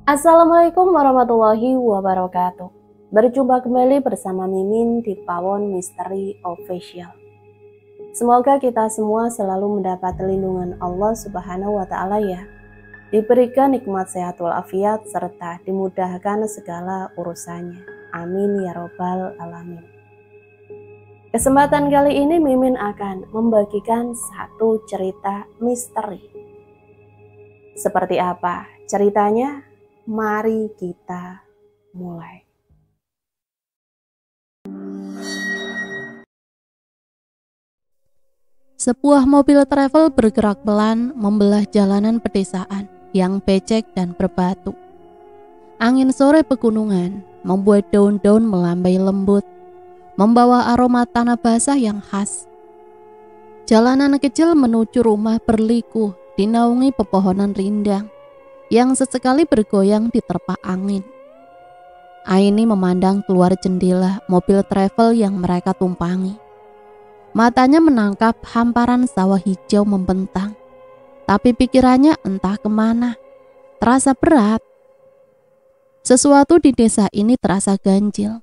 Assalamualaikum warahmatullahi wabarakatuh. Berjumpa kembali bersama Mimin di Pawon Misteri Official. Semoga kita semua selalu mendapat lindungan Allah Subhanahu wa Ta'ala ya. Diberikan nikmat sehat walafiat serta dimudahkan segala urusannya. Amin ya robbal alamin. Kesempatan kali ini Mimin akan membagikan satu cerita misteri. Seperti apa ceritanya? Mari kita mulai. Sebuah mobil travel bergerak pelan membelah jalanan pedesaan yang becek dan berbatu. Angin sore pegunungan membuat daun-daun melambai lembut, membawa aroma tanah basah yang khas. Jalanan kecil menuju rumah berliku dinaungi pepohonan rindang yang sesekali bergoyang diterpa angin. Aini memandang keluar jendela mobil travel yang mereka tumpangi. Matanya menangkap hamparan sawah hijau membentang, tapi pikirannya entah kemana, terasa berat. Sesuatu di desa ini terasa ganjil.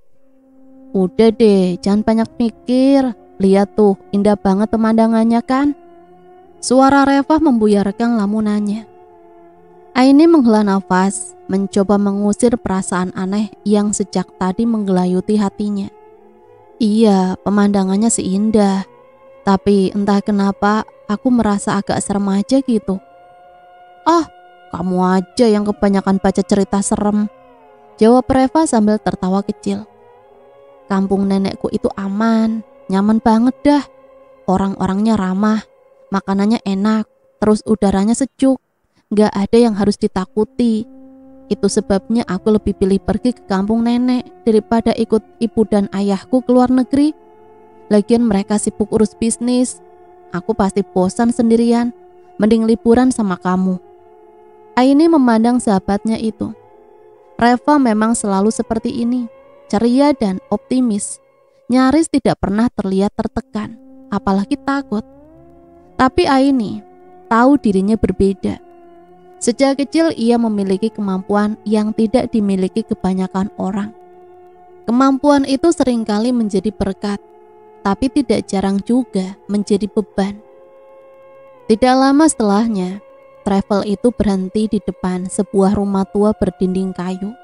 Udah deh, jangan banyak mikir. Lihat tuh, indah banget pemandangannya kan? Suara Reva membuyarkan lamunannya. Aini menghela nafas, mencoba mengusir perasaan aneh yang sejak tadi menggelayuti hatinya. Iya, pemandangannya sih indah, tapi entah kenapa aku merasa agak serem aja gitu. Ah, kamu aja yang kebanyakan baca cerita serem, jawab Reva sambil tertawa kecil. Kampung nenekku itu aman, nyaman banget dah. Orang-orangnya ramah, makanannya enak, terus udaranya sejuk. Gak ada yang harus ditakuti. Itu sebabnya aku lebih pilih pergi ke kampung nenek daripada ikut ibu dan ayahku ke luar negeri. Lagian mereka sibuk urus bisnis. Aku pasti bosan sendirian. Mending liburan sama kamu. Aini memandang sahabatnya itu. Reva memang selalu seperti ini, ceria dan optimis. Nyaris tidak pernah terlihat tertekan, apalagi takut. Tapi Aini tahu dirinya berbeda. Sejak kecil ia memiliki kemampuan yang tidak dimiliki kebanyakan orang. Kemampuan itu seringkali menjadi berkat, tapi tidak jarang juga menjadi beban. Tidak lama setelahnya, travel itu berhenti di depan sebuah rumah tua berdinding kayu.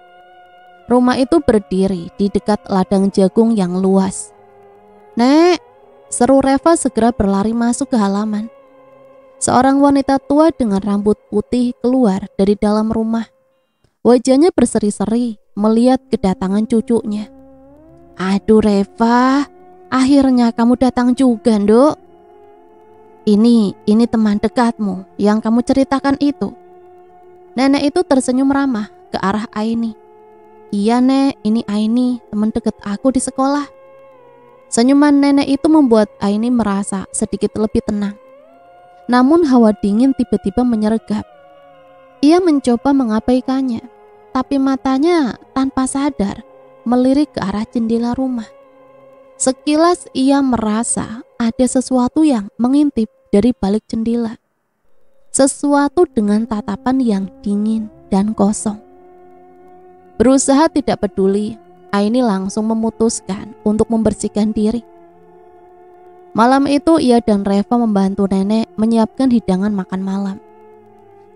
Rumah itu berdiri di dekat ladang jagung yang luas. "Nek!" seru Reva segera berlari masuk ke halaman. Seorang wanita tua dengan rambut putih keluar dari dalam rumah. Wajahnya berseri-seri melihat kedatangan cucunya. "Aduh Reva, akhirnya kamu datang juga, Nduk. Ini teman dekatmu yang kamu ceritakan itu." Nenek itu tersenyum ramah ke arah Aini. "Iya Nek, ini Aini, teman dekat aku di sekolah." Senyuman nenek itu membuat Aini merasa sedikit lebih tenang. Namun hawa dingin tiba-tiba menyergap. Ia mencoba mengabaikannya, tapi matanya tanpa sadar melirik ke arah jendela rumah. Sekilas ia merasa ada sesuatu yang mengintip dari balik jendela. Sesuatu dengan tatapan yang dingin dan kosong. Berusaha tidak peduli, Aini langsung memutuskan untuk membersihkan diri. Malam itu ia dan Reva membantu nenek menyiapkan hidangan makan malam.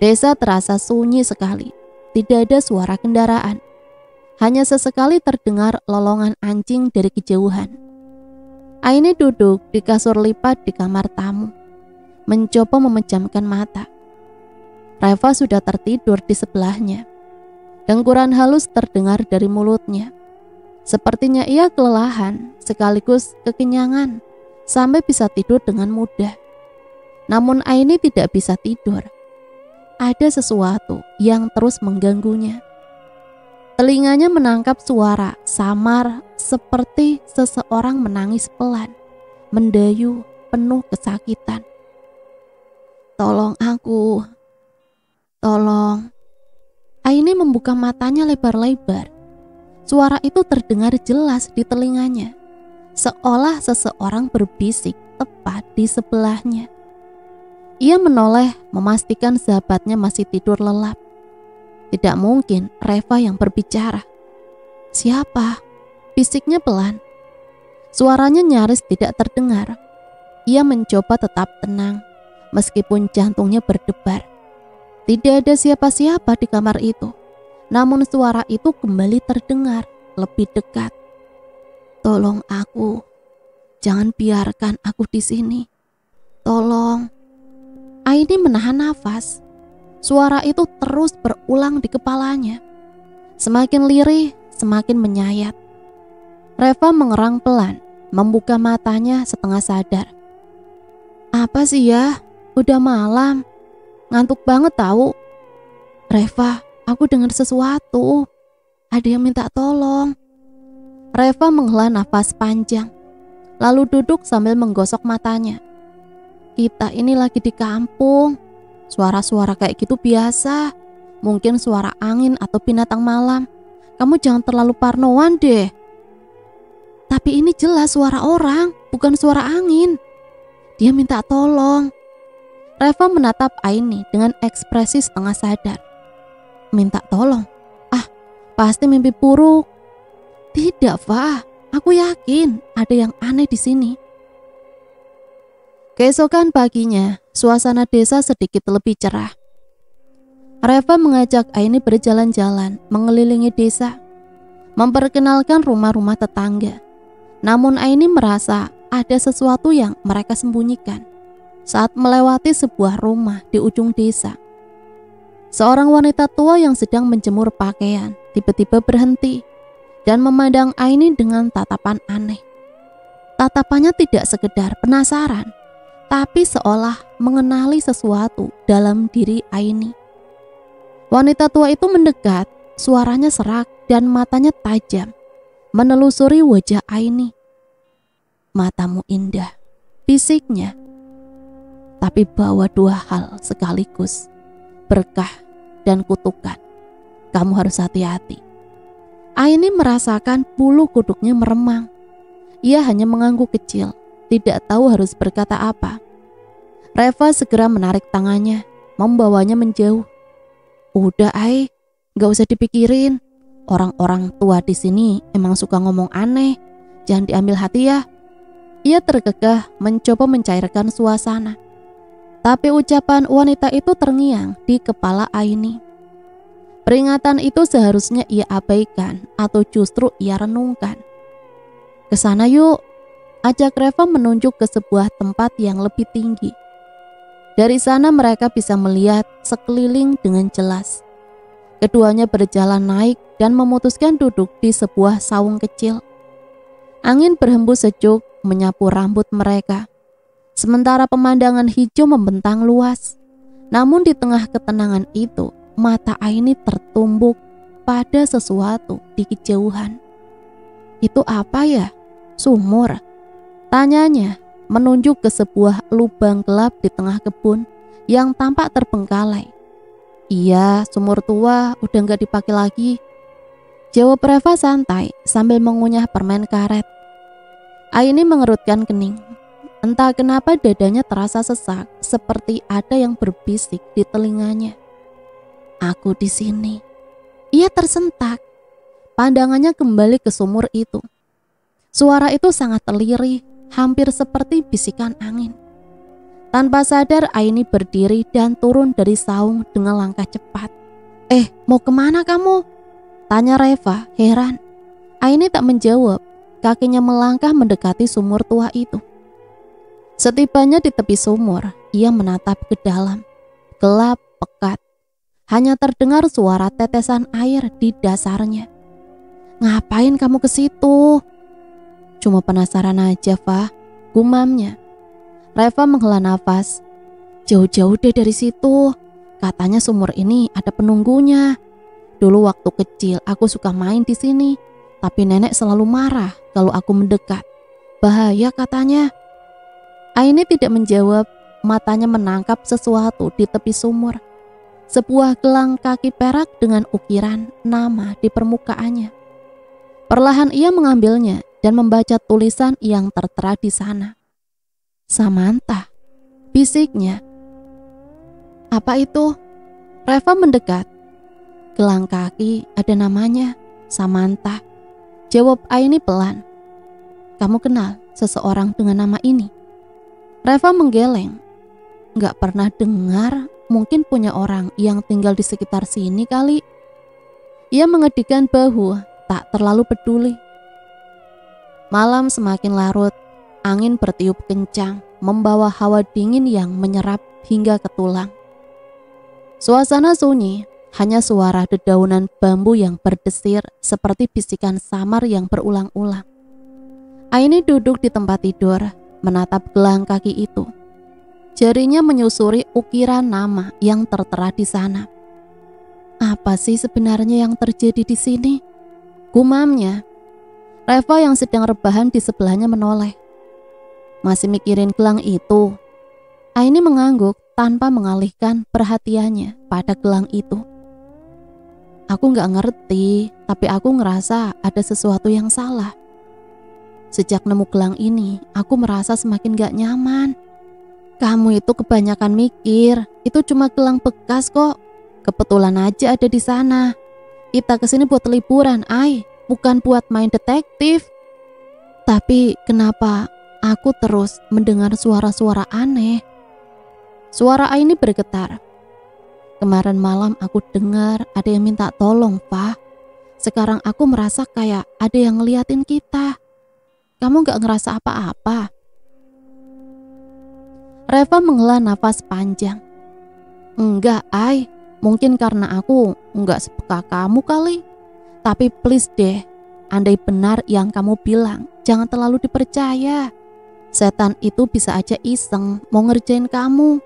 Desa terasa sunyi sekali, tidak ada suara kendaraan. Hanya sesekali terdengar lolongan anjing dari kejauhan. Aini duduk di kasur lipat di kamar tamu, mencoba memejamkan mata. Reva sudah tertidur di sebelahnya. Dengkuran halus terdengar dari mulutnya. Sepertinya ia kelelahan sekaligus kekenyangan, sampai bisa tidur dengan mudah. Namun Aini tidak bisa tidur. Ada sesuatu yang terus mengganggunya. Telinganya menangkap suara samar seperti seseorang menangis pelan, mendayu penuh kesakitan. "Tolong aku, tolong." Aini membuka matanya lebar-lebar. Suara itu terdengar jelas di telinganya, seolah seseorang berbisik tepat di sebelahnya. Ia menoleh memastikan sahabatnya masih tidur lelap. Tidak mungkin Reva yang berbicara. Siapa? Bisiknya pelan. Suaranya nyaris tidak terdengar. Ia mencoba tetap tenang, meskipun jantungnya berdebar. Tidak ada siapa-siapa di kamar itu. Namun suara itu kembali terdengar lebih dekat. Tolong aku. Jangan biarkan aku di sini. Tolong. Aini menahan nafas. Suara itu terus berulang di kepalanya. Semakin lirih, semakin menyayat. Reva mengerang pelan, membuka matanya setengah sadar. Apa sih ya? Udah malam. Ngantuk banget tahu. Reva, aku dengar sesuatu. Ada yang minta tolong. Reva menghela nafas panjang, lalu duduk sambil menggosok matanya. Kita ini lagi di kampung. Suara-suara kayak gitu biasa. Mungkin suara angin atau binatang malam. Kamu jangan terlalu parnoan deh. Tapi ini jelas suara orang, bukan suara angin. Dia minta tolong. Reva menatap Aini dengan ekspresi setengah sadar. Minta tolong? Ah, pasti mimpi buruk. Tidak, Fa. Aku yakin ada yang aneh di sini. Keesokan paginya, suasana desa sedikit lebih cerah. Reva mengajak Aini berjalan-jalan mengelilingi desa, memperkenalkan rumah-rumah tetangga. Namun Aini merasa ada sesuatu yang mereka sembunyikan saat melewati sebuah rumah di ujung desa. Seorang wanita tua yang sedang menjemur pakaian tiba-tiba berhenti dan memandang Aini dengan tatapan aneh. Tatapannya tidak sekedar penasaran, tapi seolah mengenali sesuatu dalam diri Aini. Wanita tua itu mendekat, suaranya serak dan matanya tajam, menelusuri wajah Aini. Matamu indah, bisiknya. Tapi bawa dua hal sekaligus, berkah dan kutukan. Kamu harus hati-hati. Aini merasakan bulu kuduknya meremang. Ia hanya mengangguk kecil, tidak tahu harus berkata apa. Reva segera menarik tangannya, membawanya menjauh. Udah, Ai, gak usah dipikirin. Orang-orang tua di sini emang suka ngomong aneh. Jangan diambil hati ya. Ia tergegah mencoba mencairkan suasana. Tapi ucapan wanita itu terngiang di kepala Aini. Peringatan itu seharusnya ia abaikan atau justru ia renungkan. Kesana yuk, ajak Reva menunjuk ke sebuah tempat yang lebih tinggi. Dari sana mereka bisa melihat sekeliling dengan jelas. Keduanya berjalan naik dan memutuskan duduk di sebuah saung kecil. Angin berhembus sejuk menyapu rambut mereka. Sementara pemandangan hijau membentang luas. Namun di tengah ketenangan itu, mata Aini tertumbuk pada sesuatu di kejauhan. Itu apa ya? Sumur? Tanyanya menunjuk ke sebuah lubang gelap di tengah kebun yang tampak terbengkalai. Iya, sumur tua udah gak dipakai lagi. Jawab Reva santai sambil mengunyah permen karet. Aini mengerutkan kening. Entah kenapa dadanya terasa sesak, seperti ada yang berbisik di telinganya. Aku di sini. Ia tersentak. Pandangannya kembali ke sumur itu. Suara itu sangat lirih, hampir seperti bisikan angin. Tanpa sadar Aini berdiri dan turun dari saung dengan langkah cepat. Mau kemana kamu? Tanya Reva heran. Aini tak menjawab. Kakinya melangkah mendekati sumur tua itu. Setibanya di tepi sumur, ia menatap ke dalam. Gelap pekat. Hanya terdengar suara tetesan air di dasarnya. Ngapain kamu ke situ? Cuma penasaran aja, Fa, gumamnya. Reva menghela nafas. Jauh-jauh deh dari situ. Katanya sumur ini ada penunggunya. Dulu waktu kecil aku suka main di sini, tapi nenek selalu marah kalau aku mendekat. Bahaya katanya. Aini tidak menjawab, matanya menangkap sesuatu di tepi sumur. Sebuah gelang kaki perak dengan ukiran nama di permukaannya. Perlahan ia mengambilnya dan membaca tulisan yang tertera di sana. Samantha, bisiknya. Apa itu? Reva mendekat. gelang kaki ada namanya, Samantha. Jawab Aini pelan. Kamu kenal seseorang dengan nama ini? Reva menggeleng. Gak pernah dengar, mungkin punya orang yang tinggal di sekitar sini kali. Ia mengedikkan bahu, tak terlalu peduli. Malam semakin larut, angin bertiup kencang, membawa hawa dingin yang menyerap hingga ke tulang. Suasana sunyi, hanya suara dedaunan bambu yang berdesir seperti bisikan samar yang berulang-ulang. Aini duduk di tempat tidur, menatap gelang kaki itu. Jarinya menyusuri ukiran nama yang tertera di sana. Apa sih sebenarnya yang terjadi di sini? Gumamnya. Reva yang sedang rebahan di sebelahnya menoleh. Masih mikirin gelang itu? Aini mengangguk tanpa mengalihkan perhatiannya pada gelang itu. Aku gak ngerti, tapi aku ngerasa ada sesuatu yang salah. Sejak nemu gelang ini, aku merasa semakin gak nyaman. Kamu itu kebanyakan mikir, itu cuma gelang bekas kok. Kebetulan aja ada di sana. Kita kesini buat liburan, Ai, bukan buat main detektif. Tapi kenapa aku terus mendengar suara-suara aneh? Suara Aini bergetar. Kemarin malam aku dengar ada yang minta tolong, Pak. Sekarang aku merasa kayak ada yang ngeliatin kita. Kamu gak ngerasa apa-apa? Reva menghela nafas panjang. Enggak, Ai. Mungkin karena aku enggak sepeka kamu kali. Tapi please deh, andai benar yang kamu bilang, jangan terlalu dipercaya. Setan itu bisa aja iseng mau ngerjain kamu.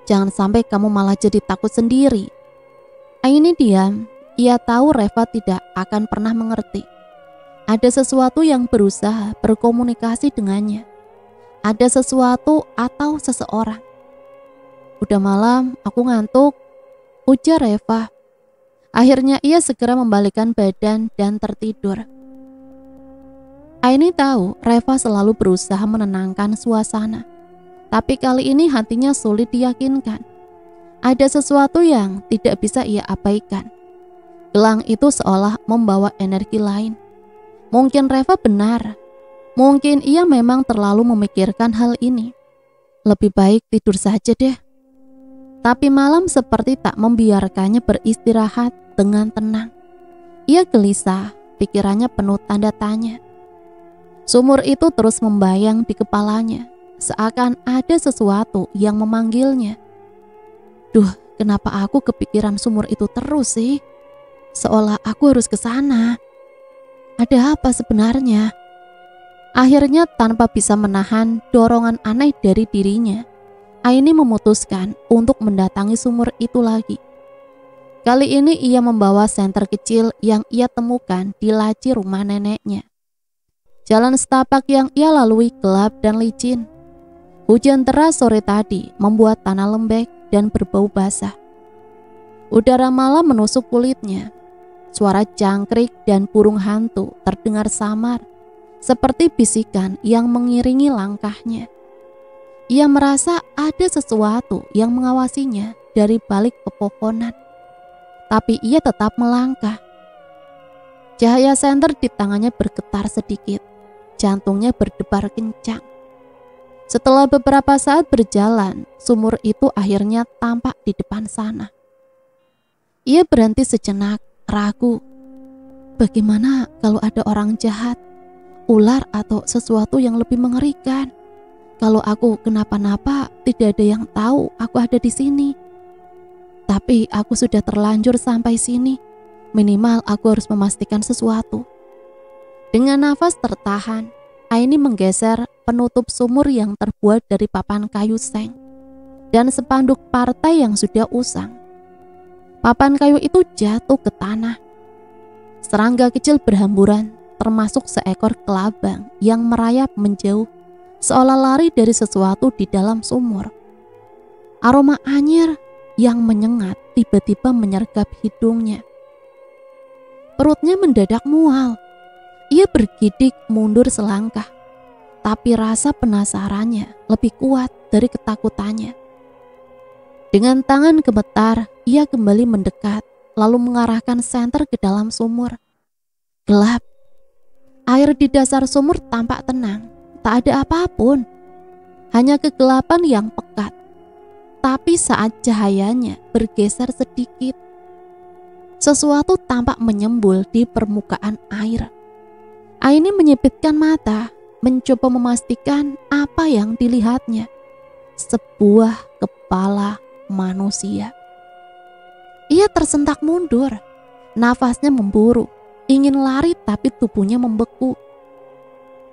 Jangan sampai kamu malah jadi takut sendiri. Aini diam. Ia tahu Reva tidak akan pernah mengerti. Ada sesuatu yang berusaha berkomunikasi dengannya. Ada sesuatu atau seseorang. Udah malam, aku ngantuk, ujar Reva. Akhirnya ia segera membalikkan badan dan tertidur. Aini tahu Reva selalu berusaha menenangkan suasana. Tapi kali ini hatinya sulit diyakinkan. Ada sesuatu yang tidak bisa ia abaikan. Gelang itu seolah membawa energi lain. Mungkin Reva benar. Mungkin ia memang terlalu memikirkan hal ini. Lebih baik tidur saja deh. Tapi malam seperti tak membiarkannya beristirahat dengan tenang. Ia gelisah, pikirannya penuh tanda tanya. Sumur itu terus membayang di kepalanya. Seakan ada sesuatu yang memanggilnya. Duh, kenapa aku kepikiran sumur itu terus sih? Seolah aku harus ke sana. Ada apa sebenarnya? Akhirnya tanpa bisa menahan dorongan aneh dari dirinya, Aini memutuskan untuk mendatangi sumur itu lagi. Kali ini ia membawa senter kecil yang ia temukan di laci rumah neneknya. Jalan setapak yang ia lalui gelap dan licin. Hujan deras sore tadi membuat tanah lembek dan berbau basah. Udara malam menusuk kulitnya. Suara jangkrik dan burung hantu terdengar samar, seperti bisikan yang mengiringi langkahnya. Ia merasa ada sesuatu yang mengawasinya dari balik pepohonan. Tapi ia tetap melangkah. Cahaya senter di tangannya bergetar sedikit. Jantungnya berdebar kencang. Setelah beberapa saat berjalan, sumur itu akhirnya tampak di depan sana. Ia berhenti sejenak, ragu. Bagaimana kalau ada orang jahat, ular atau sesuatu yang lebih mengerikan? Kalau aku kenapa-napa, tidak ada yang tahu aku ada di sini. Tapi aku sudah terlanjur sampai sini. Minimal aku harus memastikan sesuatu. Dengan nafas tertahan, Aini menggeser penutup sumur yang terbuat dari papan kayu seng dan spanduk partai yang sudah usang. Papan kayu itu jatuh ke tanah. Serangga kecil berhamburan, termasuk seekor kelabang yang merayap menjauh, seolah lari dari sesuatu di dalam sumur. Aroma anyir yang menyengat tiba-tiba menyergap hidungnya. Perutnya mendadak mual. Ia bergidik mundur selangkah, tapi rasa penasarannya lebih kuat dari ketakutannya. Dengan tangan gemetar, ia kembali mendekat, lalu mengarahkan senter ke dalam sumur. Gelap. Air di dasar sumur tampak tenang, tak ada apapun. Hanya kegelapan yang pekat. Tapi saat cahayanya bergeser sedikit, sesuatu tampak menyembul di permukaan air. Aini menyipitkan mata, mencoba memastikan apa yang dilihatnya. Sebuah kepala manusia. Ia tersentak mundur, nafasnya memburu, ingin lari tapi tubuhnya membeku.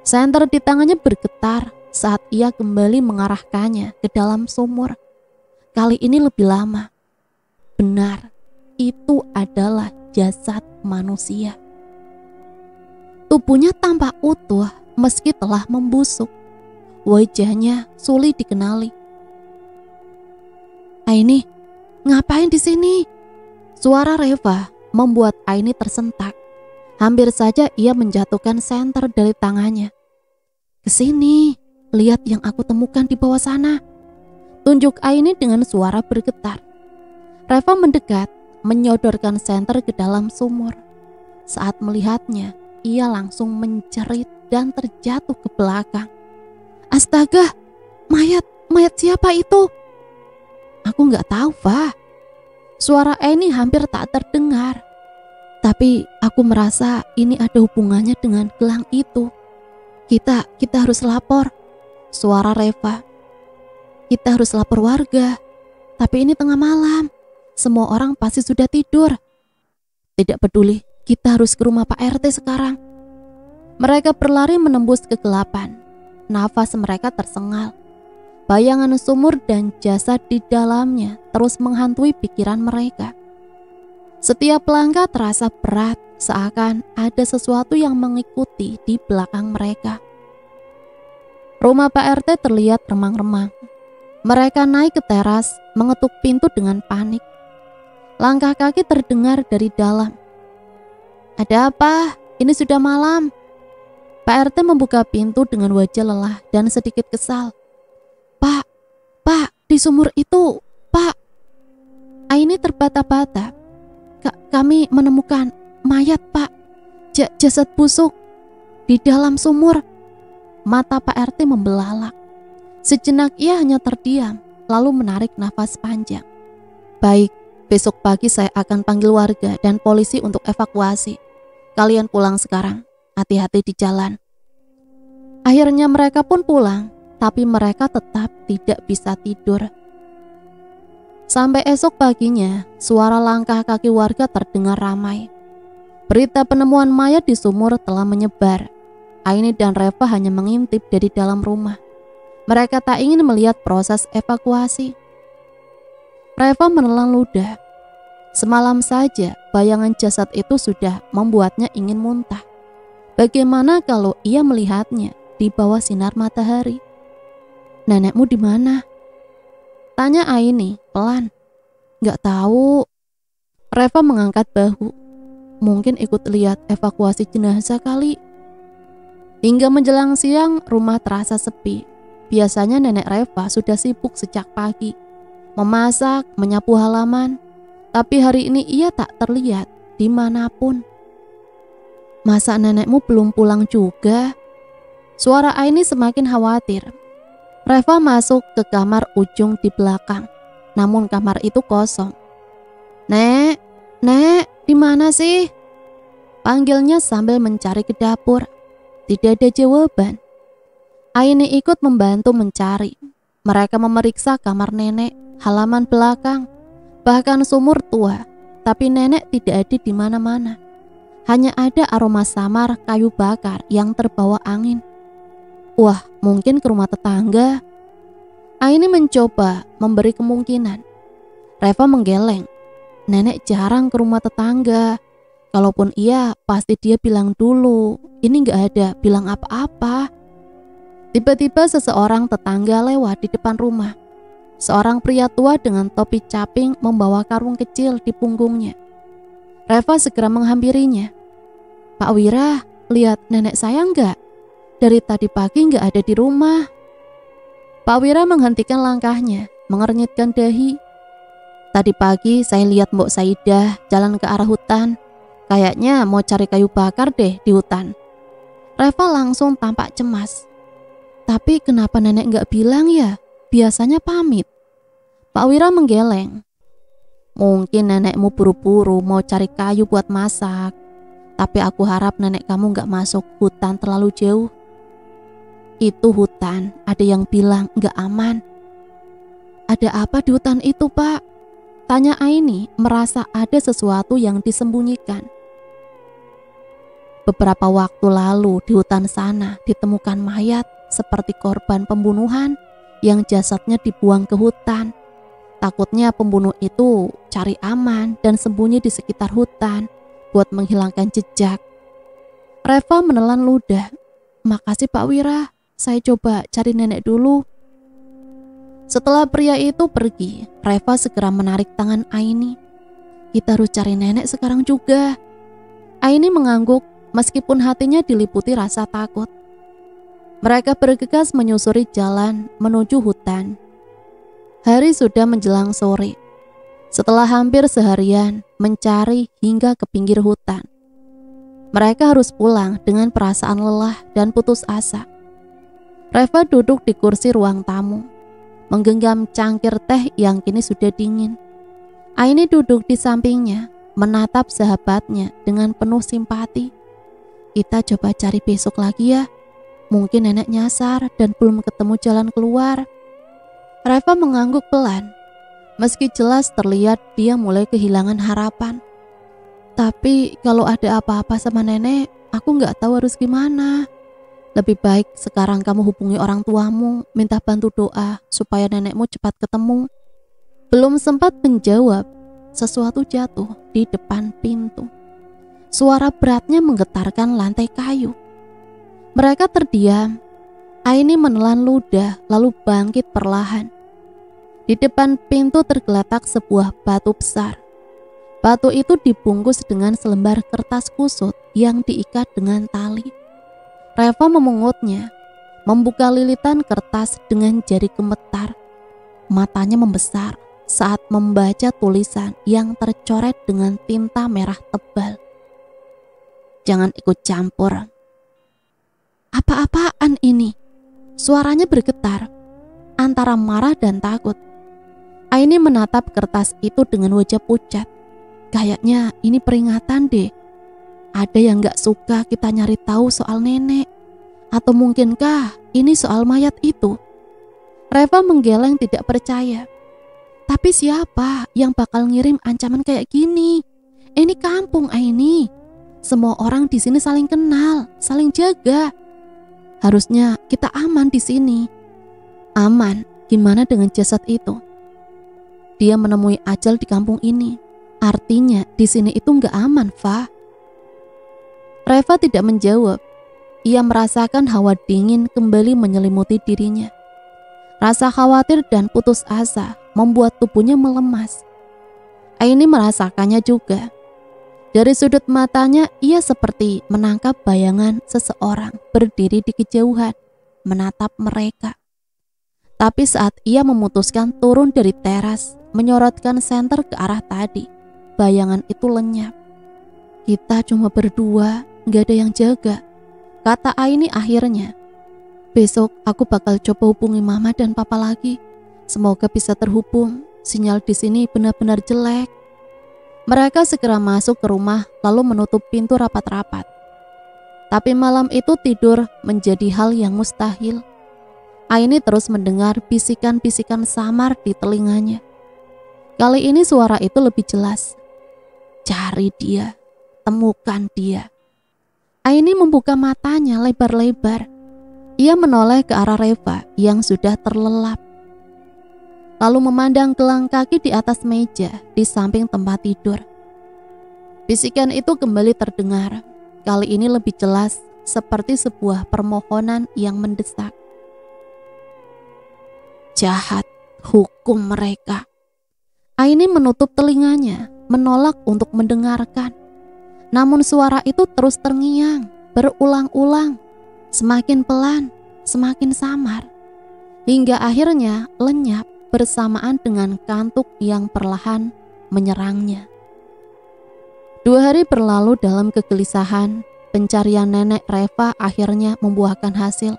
Senter di tangannya bergetar saat ia kembali mengarahkannya ke dalam sumur. Kali ini lebih lama. Benar, itu adalah jasad manusia. Tubuhnya tampak utuh meski telah membusuk. Wajahnya sulit dikenali. Aini, ngapain di sini? Suara Reva membuat Aini tersentak. Hampir saja ia menjatuhkan senter dari tangannya. Kesini, lihat yang aku temukan di bawah sana. Tunjuk Aini dengan suara bergetar. Reva mendekat, menyodorkan senter ke dalam sumur. Saat melihatnya, ia langsung menjerit dan terjatuh ke belakang. Astaga, mayat siapa itu? Aku nggak tahu, Fa. Suara Aini hampir tak terdengar. Tapi aku merasa ini ada hubungannya dengan gelang itu. Kita harus lapor. Suara Reva. Kita harus lapor warga. Tapi ini tengah malam. Semua orang pasti sudah tidur. Tidak peduli, kita harus ke rumah Pak RT sekarang. Mereka berlari menembus kegelapan. Nafas mereka tersengal. Bayangan sumur dan jasad di dalamnya terus menghantui pikiran mereka. Setiap langkah terasa berat, seakan ada sesuatu yang mengikuti di belakang mereka. Rumah Pak RT terlihat remang-remang. Mereka naik ke teras, mengetuk pintu dengan panik. Langkah kaki terdengar dari dalam. Ada apa? Ini sudah malam. Pak RT membuka pintu dengan wajah lelah dan sedikit kesal. Pak, di sumur itu, Pak. Aini terbata-bata. Kami menemukan mayat, Pak. Jasad busuk di dalam sumur. Mata Pak RT membelalak. Sejenak ia hanya terdiam, lalu menarik nafas panjang. Baik, besok pagi saya akan panggil warga dan polisi untuk evakuasi. Kalian pulang sekarang, hati-hati di jalan. Akhirnya mereka pun pulang, tapi mereka tetap tidak bisa tidur. Sampai esok paginya, suara langkah kaki warga terdengar ramai. Berita penemuan mayat di sumur telah menyebar. Aini dan Reva hanya mengintip dari dalam rumah. Mereka tak ingin melihat proses evakuasi. Reva menelan ludah. Semalam saja bayangan jasad itu sudah membuatnya ingin muntah. Bagaimana kalau ia melihatnya di bawah sinar matahari? Nenekmu di mana? Tanya Aini pelan. Gak tahu. Reva mengangkat bahu. Mungkin ikut lihat evakuasi jenazah kali. Hingga menjelang siang rumah terasa sepi. Biasanya nenek Reva sudah sibuk sejak pagi, memasak, menyapu halaman. Tapi hari ini ia tak terlihat dimanapun. Masa nenekmu belum pulang juga? Suara Aini semakin khawatir. Reva masuk ke kamar ujung di belakang, namun kamar itu kosong. Nek, di mana sih? Panggilnya sambil mencari ke dapur. Tidak ada jawaban. Aini ikut membantu mencari. Mereka memeriksa kamar nenek, halaman belakang, bahkan sumur tua. Tapi nenek tidak ada di mana-mana. Hanya ada aroma samar kayu bakar yang terbawa angin. Wah, mungkin ke rumah tetangga. Aini mencoba memberi kemungkinan. Reva menggeleng. Nenek jarang ke rumah tetangga. Kalaupun iya, pasti dia bilang dulu. Ini gak ada bilang apa-apa. Tiba-tiba seseorang tetangga lewat di depan rumah. Seorang pria tua dengan topi caping membawa karung kecil di punggungnya. Reva segera menghampirinya. Pak Wira, lihat nenek saya enggak? Dari tadi pagi enggak ada di rumah. Pak Wira menghentikan langkahnya, mengernyitkan dahi. Tadi pagi saya lihat Mbok Saidah jalan ke arah hutan. Kayaknya mau cari kayu bakar deh di hutan. Reva langsung tampak cemas. Tapi kenapa nenek nggak bilang ya? Biasanya pamit. Pak Wira menggeleng. Mungkin nenekmu buru-buru mau cari kayu buat masak. Tapi aku harap nenek kamu nggak masuk hutan terlalu jauh. Itu hutan, ada yang bilang nggak aman. Ada apa di hutan itu, Pak? Tanya Aini, merasa ada sesuatu yang disembunyikan. Beberapa waktu lalu di hutan sana ditemukan mayat seperti korban pembunuhan yang jasadnya dibuang ke hutan. Takutnya pembunuh itu cari aman dan sembunyi di sekitar hutan buat menghilangkan jejak. Reva menelan ludah. Makasih Pak Wira, saya coba cari nenek dulu. Setelah pria itu pergi, Reva segera menarik tangan Aini. Kita harus cari nenek sekarang juga. Aini mengangguk meskipun hatinya diliputi rasa takut. Mereka bergegas menyusuri jalan menuju hutan. Hari sudah menjelang sore. Setelah hampir seharian mencari hingga ke pinggir hutan, mereka harus pulang dengan perasaan lelah dan putus asa. Reva duduk di kursi ruang tamu, menggenggam cangkir teh yang kini sudah dingin. Aini duduk di sampingnya, menatap sahabatnya dengan penuh simpati. Kita coba cari besok lagi ya. Mungkin nenek nyasar dan belum ketemu jalan keluar. Reva mengangguk pelan. Meski jelas terlihat dia mulai kehilangan harapan. Tapi kalau ada apa-apa sama nenek, aku nggak tahu harus gimana. Lebih baik sekarang kamu hubungi orang tuamu, minta bantu doa supaya nenekmu cepat ketemu. Belum sempat menjawab, sesuatu jatuh di depan pintu. Suara beratnya menggetarkan lantai kayu. Mereka terdiam. Aini menelan ludah lalu bangkit perlahan. Di depan pintu tergeletak sebuah batu besar. Batu itu dibungkus dengan selembar kertas kusut yang diikat dengan tali. Reva memungutnya, membuka lilitan kertas dengan jari gemetar. Matanya membesar saat membaca tulisan yang tercoret dengan tinta merah tebal. Jangan ikut campur. Apa-apaan ini? Suaranya bergetar, antara marah dan takut. Aini menatap kertas itu dengan wajah pucat. Kayaknya ini peringatan deh. Ada yang gak suka kita nyari tahu soal nenek. Atau mungkinkah ini soal mayat itu? Reva menggeleng tidak percaya. Tapi siapa yang bakal ngirim ancaman kayak gini? Ini kampung Aini. Semua orang di sini saling kenal, saling jaga. Harusnya kita aman di sini. Aman? Gimana dengan jasad itu? Dia menemui ajal di kampung ini. Artinya di sini itu nggak aman, Fa. Reva tidak menjawab. Ia merasakan hawa dingin kembali menyelimuti dirinya. Rasa khawatir dan putus asa membuat tubuhnya melemas. Aini merasakannya juga. Dari sudut matanya ia seperti menangkap bayangan seseorang berdiri di kejauhan, menatap mereka. Tapi saat ia memutuskan turun dari teras, menyorotkan senter ke arah tadi, bayangan itu lenyap. Kita cuma berdua, gak ada yang jaga, kata Aini akhirnya. Besok aku bakal coba hubungi mama dan papa lagi. Semoga bisa terhubung, sinyal di sini benar-benar jelek. Mereka segera masuk ke rumah lalu menutup pintu rapat-rapat. Tapi malam itu tidur menjadi hal yang mustahil. Aini terus mendengar bisikan-bisikan samar di telinganya. Kali ini suara itu lebih jelas. Cari dia, temukan dia. Aini membuka matanya lebar-lebar. Ia menoleh ke arah Reva yang sudah terlelap. Lalu memandang gelang kaki di atas meja di samping tempat tidur. Bisikan itu kembali terdengar. Kali ini lebih jelas, seperti sebuah permohonan yang mendesak. Jahat, hukum mereka. Aini menutup telinganya, menolak untuk mendengarkan. Namun suara itu terus terngiang, berulang-ulang, semakin pelan, semakin samar, hingga akhirnya lenyap bersamaan dengan kantuk yang perlahan menyerangnya. 2 hari berlalu dalam kegelisahan. Pencarian nenek Reva akhirnya membuahkan hasil.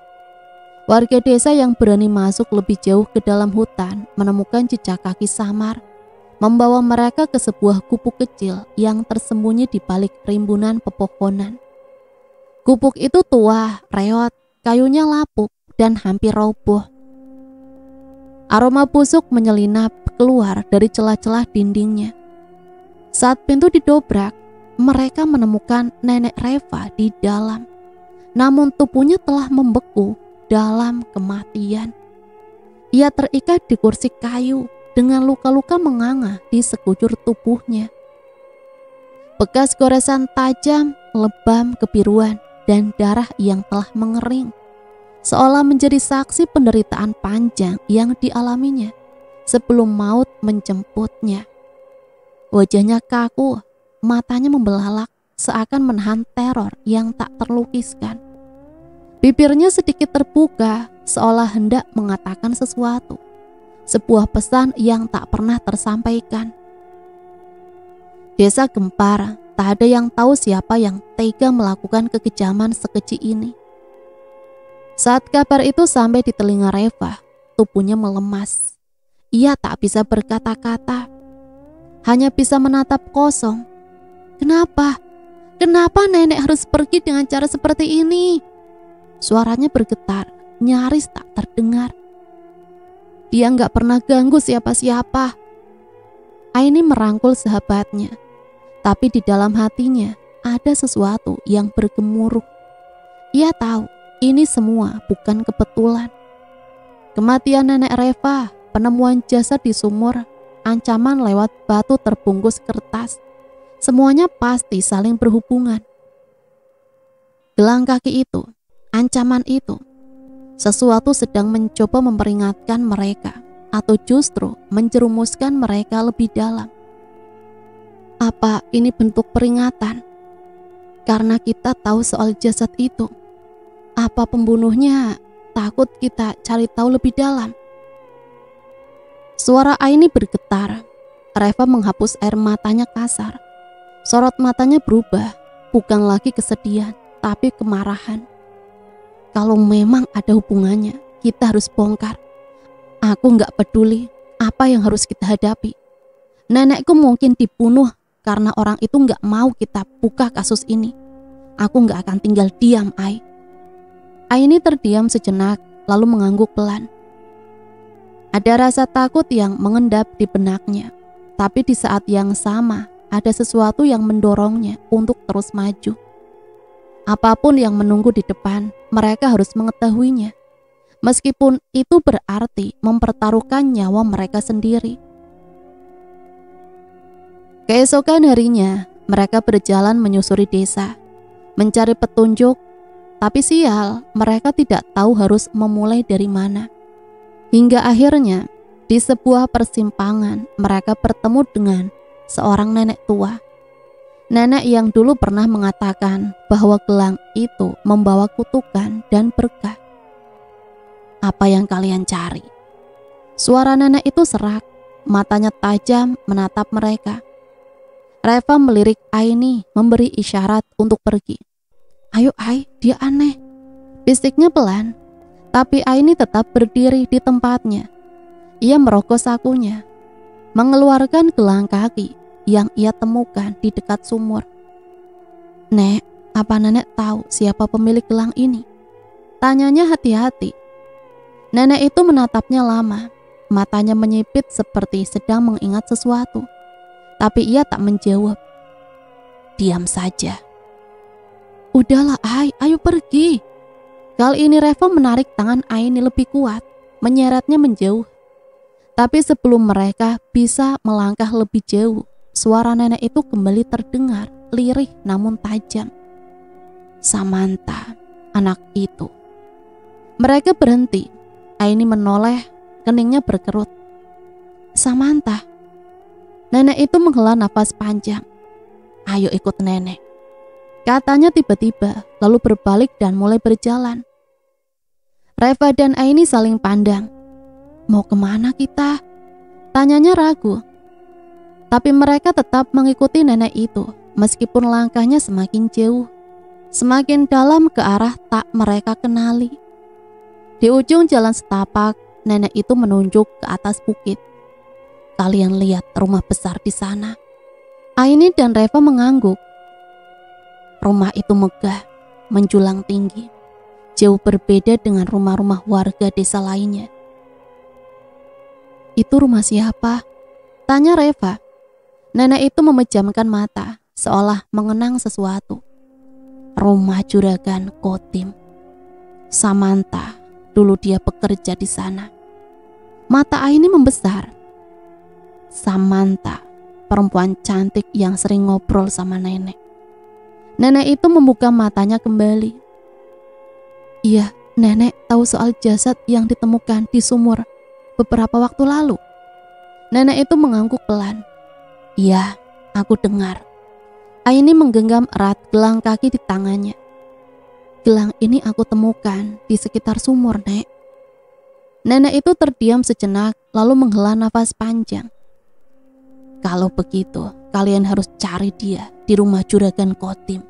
Warga desa yang berani masuk lebih jauh ke dalam hutan menemukan jejak kaki samar, membawa mereka ke sebuah gubuk kecil yang tersembunyi di balik rimbunan pepohonan. Gubuk itu tua, reot, kayunya lapuk, dan hampir roboh. Aroma busuk menyelinap keluar dari celah-celah dindingnya. Saat pintu didobrak, mereka menemukan nenek Reva di dalam. Namun tubuhnya telah membeku dalam kematian. Ia terikat di kursi kayu dengan luka-luka menganga di sekujur tubuhnya. Bekas goresan tajam, lebam kebiruan, dan darah yang telah mengering, seolah menjadi saksi penderitaan panjang yang dialaminya sebelum maut menjemputnya. Wajahnya kaku, matanya membelalak seakan menahan teror yang tak terlukiskan. Bibirnya sedikit terbuka seolah hendak mengatakan sesuatu, sebuah pesan yang tak pernah tersampaikan. Desa gempar, tak ada yang tahu siapa yang tega melakukan kekejaman sekeji ini. Saat kabar itu sampai di telinga Reva, tubuhnya melemas. Ia tak bisa berkata-kata, hanya bisa menatap kosong. Kenapa? Kenapa nenek harus pergi dengan cara seperti ini? Suaranya bergetar, nyaris tak terdengar. Dia nggak pernah ganggu siapa-siapa. Aini merangkul sahabatnya, tapi di dalam hatinya ada sesuatu yang bergemuruh. Ia tahu ini semua bukan kebetulan. Kematian nenek Reva, penemuan jasad di sumur, ancaman lewat batu terbungkus kertas, semuanya pasti saling berhubungan. Gelang kaki itu, ancaman itu, sesuatu sedang mencoba memperingatkan mereka atau justru menjerumuskan mereka lebih dalam. Apa ini bentuk peringatan? Karena kita tahu soal jasad itu. Apa pembunuhnya takut kita cari tahu lebih dalam? Suara Aini bergetar. Reva menghapus air matanya kasar. Sorot matanya berubah, bukan lagi kesedihan, tapi kemarahan. Kalau memang ada hubungannya, kita harus bongkar. Aku gak peduli apa yang harus kita hadapi. Nenekku mungkin dibunuh karena orang itu gak mau kita buka kasus ini. Aku gak akan tinggal diam, Ai. Aini terdiam sejenak, lalu mengangguk pelan. Ada rasa takut yang mengendap di benaknya, tapi di saat yang sama, ada sesuatu yang mendorongnya untuk terus maju. Apapun yang menunggu di depan, mereka harus mengetahuinya. Meskipun itu berarti mempertaruhkan nyawa mereka sendiri. Keesokan harinya, mereka berjalan menyusuri desa, mencari petunjuk, tapi sial, mereka tidak tahu harus memulai dari mana. Hingga akhirnya, di sebuah persimpangan, mereka bertemu dengan seorang nenek tua. Nenek yang dulu pernah mengatakan bahwa gelang itu membawa kutukan dan berkah. Apa yang kalian cari? Suara nenek itu serak, matanya tajam menatap mereka. Reva melirik Aini, memberi isyarat untuk pergi. Ayo Ai, dia aneh. Bisiknya pelan, tapi Aini tetap berdiri di tempatnya. Ia merogoh sakunya, mengeluarkan gelang kaki yang ia temukan di dekat sumur. Nek, apa nenek tahu siapa pemilik gelang ini? Tanyanya hati-hati. Nenek itu menatapnya lama, matanya menyipit seperti sedang mengingat sesuatu. Tapi ia tak menjawab. Diam saja. Udahlah Ai, ayo pergi. Kali ini Reva menarik tangan Aini lebih kuat, menyeretnya menjauh. Tapi sebelum mereka bisa melangkah lebih jauh, suara nenek itu kembali terdengar, lirih namun tajam. Samantha, anak itu. Mereka berhenti. Aini menoleh, keningnya berkerut. Samantha. Nenek itu menghela nafas panjang. Ayo ikut nenek, katanya tiba-tiba, lalu berbalik dan mulai berjalan. Reva dan Aini saling pandang. mau kemana kita? Tanyanya ragu. Tapi mereka tetap mengikuti nenek itu, meskipun langkahnya semakin jauh, semakin dalam ke arah tak mereka kenali. Di ujung jalan setapak, nenek itu menunjuk ke atas bukit. Kalian lihat rumah besar di sana. Aini dan Reva mengangguk. Rumah itu megah, menjulang tinggi, jauh berbeda dengan rumah-rumah warga desa lainnya. Itu rumah siapa? Tanya Reva. Nenek itu memejamkan mata, seolah mengenang sesuatu. Rumah juragan Kotim. Samantha, dulu dia bekerja di sana. Mata Aini membesar. Samantha, perempuan cantik yang sering ngobrol sama nenek. Nenek itu membuka matanya kembali. Iya, nenek tahu soal jasad yang ditemukan di sumur beberapa waktu lalu. Nenek itu mengangguk pelan. Iya, aku dengar. Aini menggenggam erat gelang kaki di tangannya. Gelang ini aku temukan di sekitar sumur, Nek. Nenek itu terdiam sejenak lalu menghela nafas panjang. Kalau begitu, kalian harus cari dia di rumah juragan Kotim.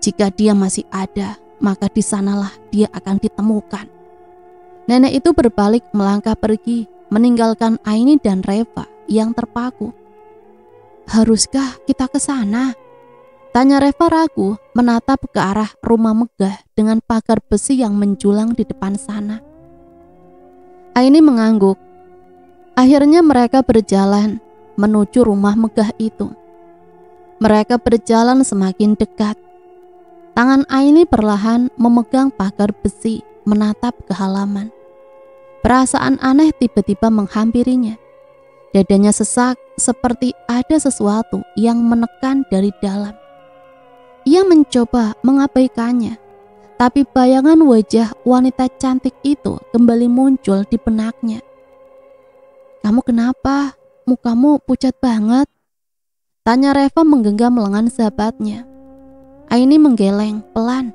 Jika dia masih ada, maka di sanalah dia akan ditemukan. Nenek itu berbalik melangkah pergi, meninggalkan Aini dan Reva yang terpaku. Haruskah kita ke sana? Tanya Reva ragu, menatap ke arah rumah megah dengan pagar besi yang menjulang di depan sana. Aini mengangguk. Akhirnya mereka berjalan menuju rumah megah itu. Mereka berjalan semakin dekat. Tangan Aini perlahan memegang pagar besi, menatap ke halaman. Perasaan aneh tiba-tiba menghampirinya. Dadanya sesak seperti ada sesuatu yang menekan dari dalam. Ia mencoba mengabaikannya, tapi bayangan wajah wanita cantik itu kembali muncul di benaknya. Kamu kenapa? Mukamu pucat banget. Tanya Reva menggenggam lengan sahabatnya. Aini menggeleng pelan.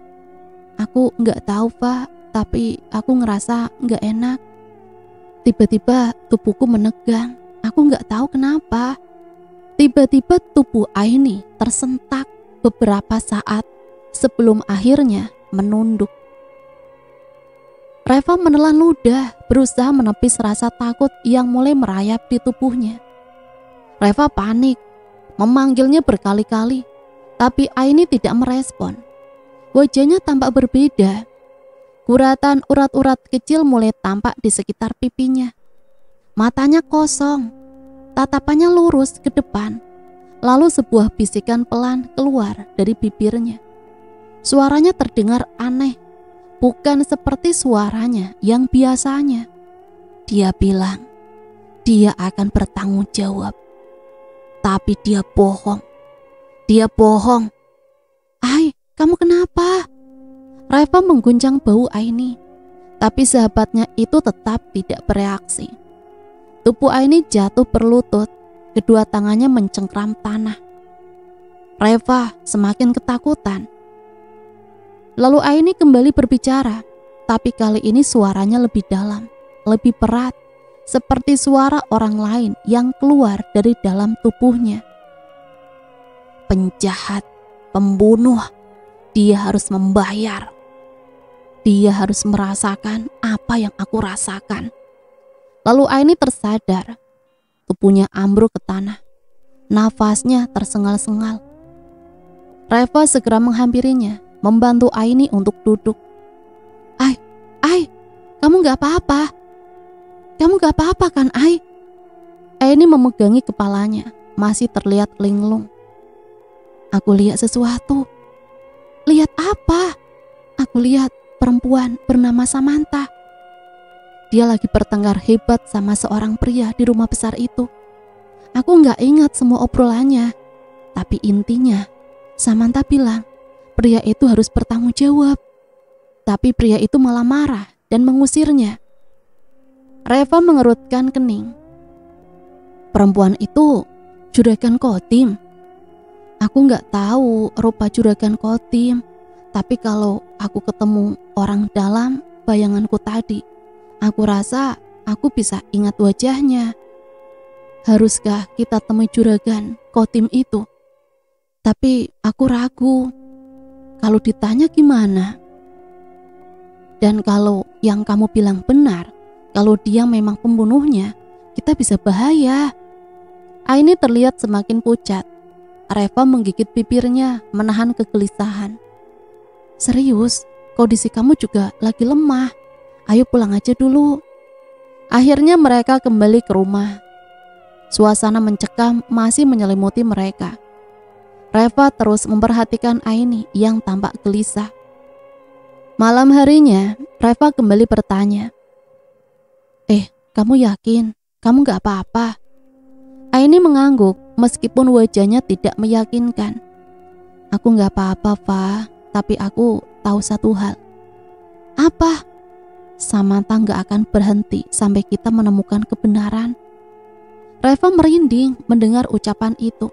Aku nggak tahu, Pak, tapi aku ngerasa nggak enak. Tiba-tiba tubuhku menegang. Aku nggak tahu kenapa. Tiba-tiba tubuh Aini tersentak beberapa saat sebelum akhirnya menunduk. Reva menelan ludah, berusaha menepis rasa takut yang mulai merayap di tubuhnya. Reva panik, memanggilnya berkali-kali, tapi Aini tidak merespon. Wajahnya tampak berbeda. Guratan urat-urat kecil mulai tampak di sekitar pipinya. Matanya kosong, tatapannya lurus ke depan. Lalu sebuah bisikan pelan keluar dari bibirnya. Suaranya terdengar aneh, bukan seperti suaranya yang biasanya. Dia bilang, dia akan bertanggung jawab. Tapi dia bohong. Dia bohong. Ai, kamu kenapa? Reva mengguncang bahu Aini, tapi sahabatnya itu tetap tidak bereaksi. Tubuh Aini jatuh berlutut, kedua tangannya mencengkram tanah. Reva semakin ketakutan. Lalu Aini kembali berbicara, tapi kali ini suaranya lebih dalam, lebih berat, seperti suara orang lain yang keluar dari dalam tubuhnya. Penjahat, pembunuh, dia harus membayar. Dia harus merasakan apa yang aku rasakan. Lalu Aini tersadar. Tubuhnya ambruk ke tanah. Nafasnya tersengal-sengal. Reva segera menghampirinya, membantu Aini untuk duduk. Ai, kamu gak apa-apa? Kamu gak apa-apa kan, Ai? Aini memegangi kepalanya, masih terlihat linglung. Aku lihat sesuatu. Lihat apa? Aku lihat perempuan bernama Samantha. Dia lagi bertengkar hebat sama seorang pria di rumah besar itu. Aku gak ingat semua obrolannya, tapi intinya Samantha bilang pria itu harus bertanggung jawab. Tapi pria itu malah marah dan mengusirnya. Reva mengerutkan kening. Perempuan itu juragan Kotim. Aku gak tahu rupa juragan Kotim, tapi kalau aku ketemu orang dalam bayanganku tadi, aku rasa aku bisa ingat wajahnya. Haruskah kita temui juragan Kotim itu? Tapi aku ragu. Kalau ditanya gimana? Dan kalau yang kamu bilang benar, kalau dia memang pembunuhnya, kita bisa bahaya. Aini terlihat semakin pucat. Reva menggigit bibirnya, menahan kegelisahan. Serius, kondisi kamu juga lagi lemah. Ayo pulang aja dulu. Akhirnya mereka kembali ke rumah. Suasana mencekam masih menyelimuti mereka. Reva terus memperhatikan Aini yang tampak gelisah. Malam harinya, Reva kembali bertanya, kamu yakin? Kamu gak apa-apa? Aini mengangguk meskipun wajahnya tidak meyakinkan. Aku gak apa-apa, Fa, tapi aku tahu satu hal. Apa? Samantha gak akan berhenti sampai kita menemukan kebenaran. Reva merinding mendengar ucapan itu.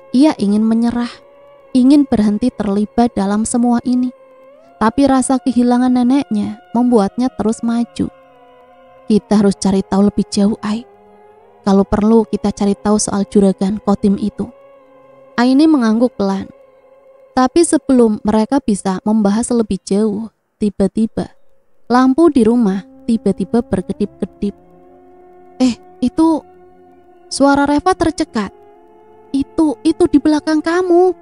Ia ingin menyerah, ingin berhenti terlibat dalam semua ini. Tapi rasa kehilangan neneknya membuatnya terus maju. Kita harus cari tahu lebih jauh, Ai. Kalau perlu kita cari tahu soal juragan Kotim itu. Aini mengangguk pelan. Tapi sebelum mereka bisa membahas lebih jauh, tiba-tiba lampu di rumah tiba-tiba berkedip-kedip. Itu suara Reva tercekat. Itu di belakang kamu.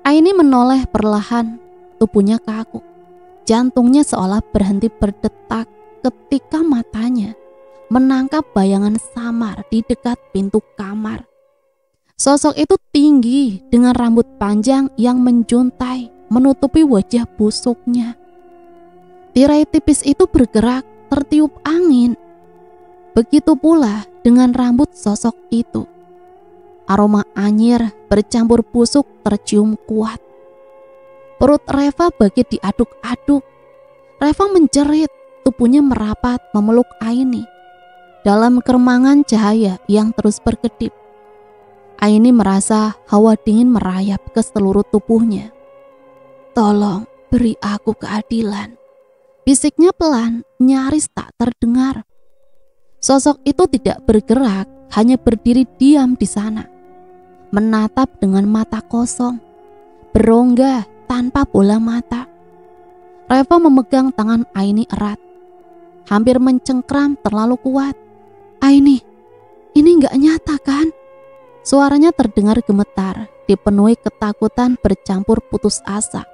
Aini menoleh perlahan, tubuhnya kaku. Jantungnya seolah berhenti berdetak ketika matanya menangkap bayangan samar di dekat pintu kamar. Sosok itu tinggi dengan rambut panjang yang menjuntai menutupi wajah busuknya. Tirai tipis itu bergerak tertiup angin. Begitu pula dengan rambut sosok itu. Aroma anyir bercampur busuk tercium kuat. Perut Reva bagai diaduk-aduk. Reva menjerit, tubuhnya merapat memeluk Aini. Dalam keremangan cahaya yang terus berkedip, Aini merasa hawa dingin merayap ke seluruh tubuhnya. Tolong beri aku keadilan. Bisiknya pelan, nyaris tak terdengar. Sosok itu tidak bergerak, hanya berdiri diam di sana. Menatap dengan mata kosong, berongga tanpa bola mata. Reva memegang tangan Aini erat, hampir mencengkram terlalu kuat. Aini, ini gak nyata kan? Suaranya terdengar gemetar, dipenuhi ketakutan bercampur putus asa.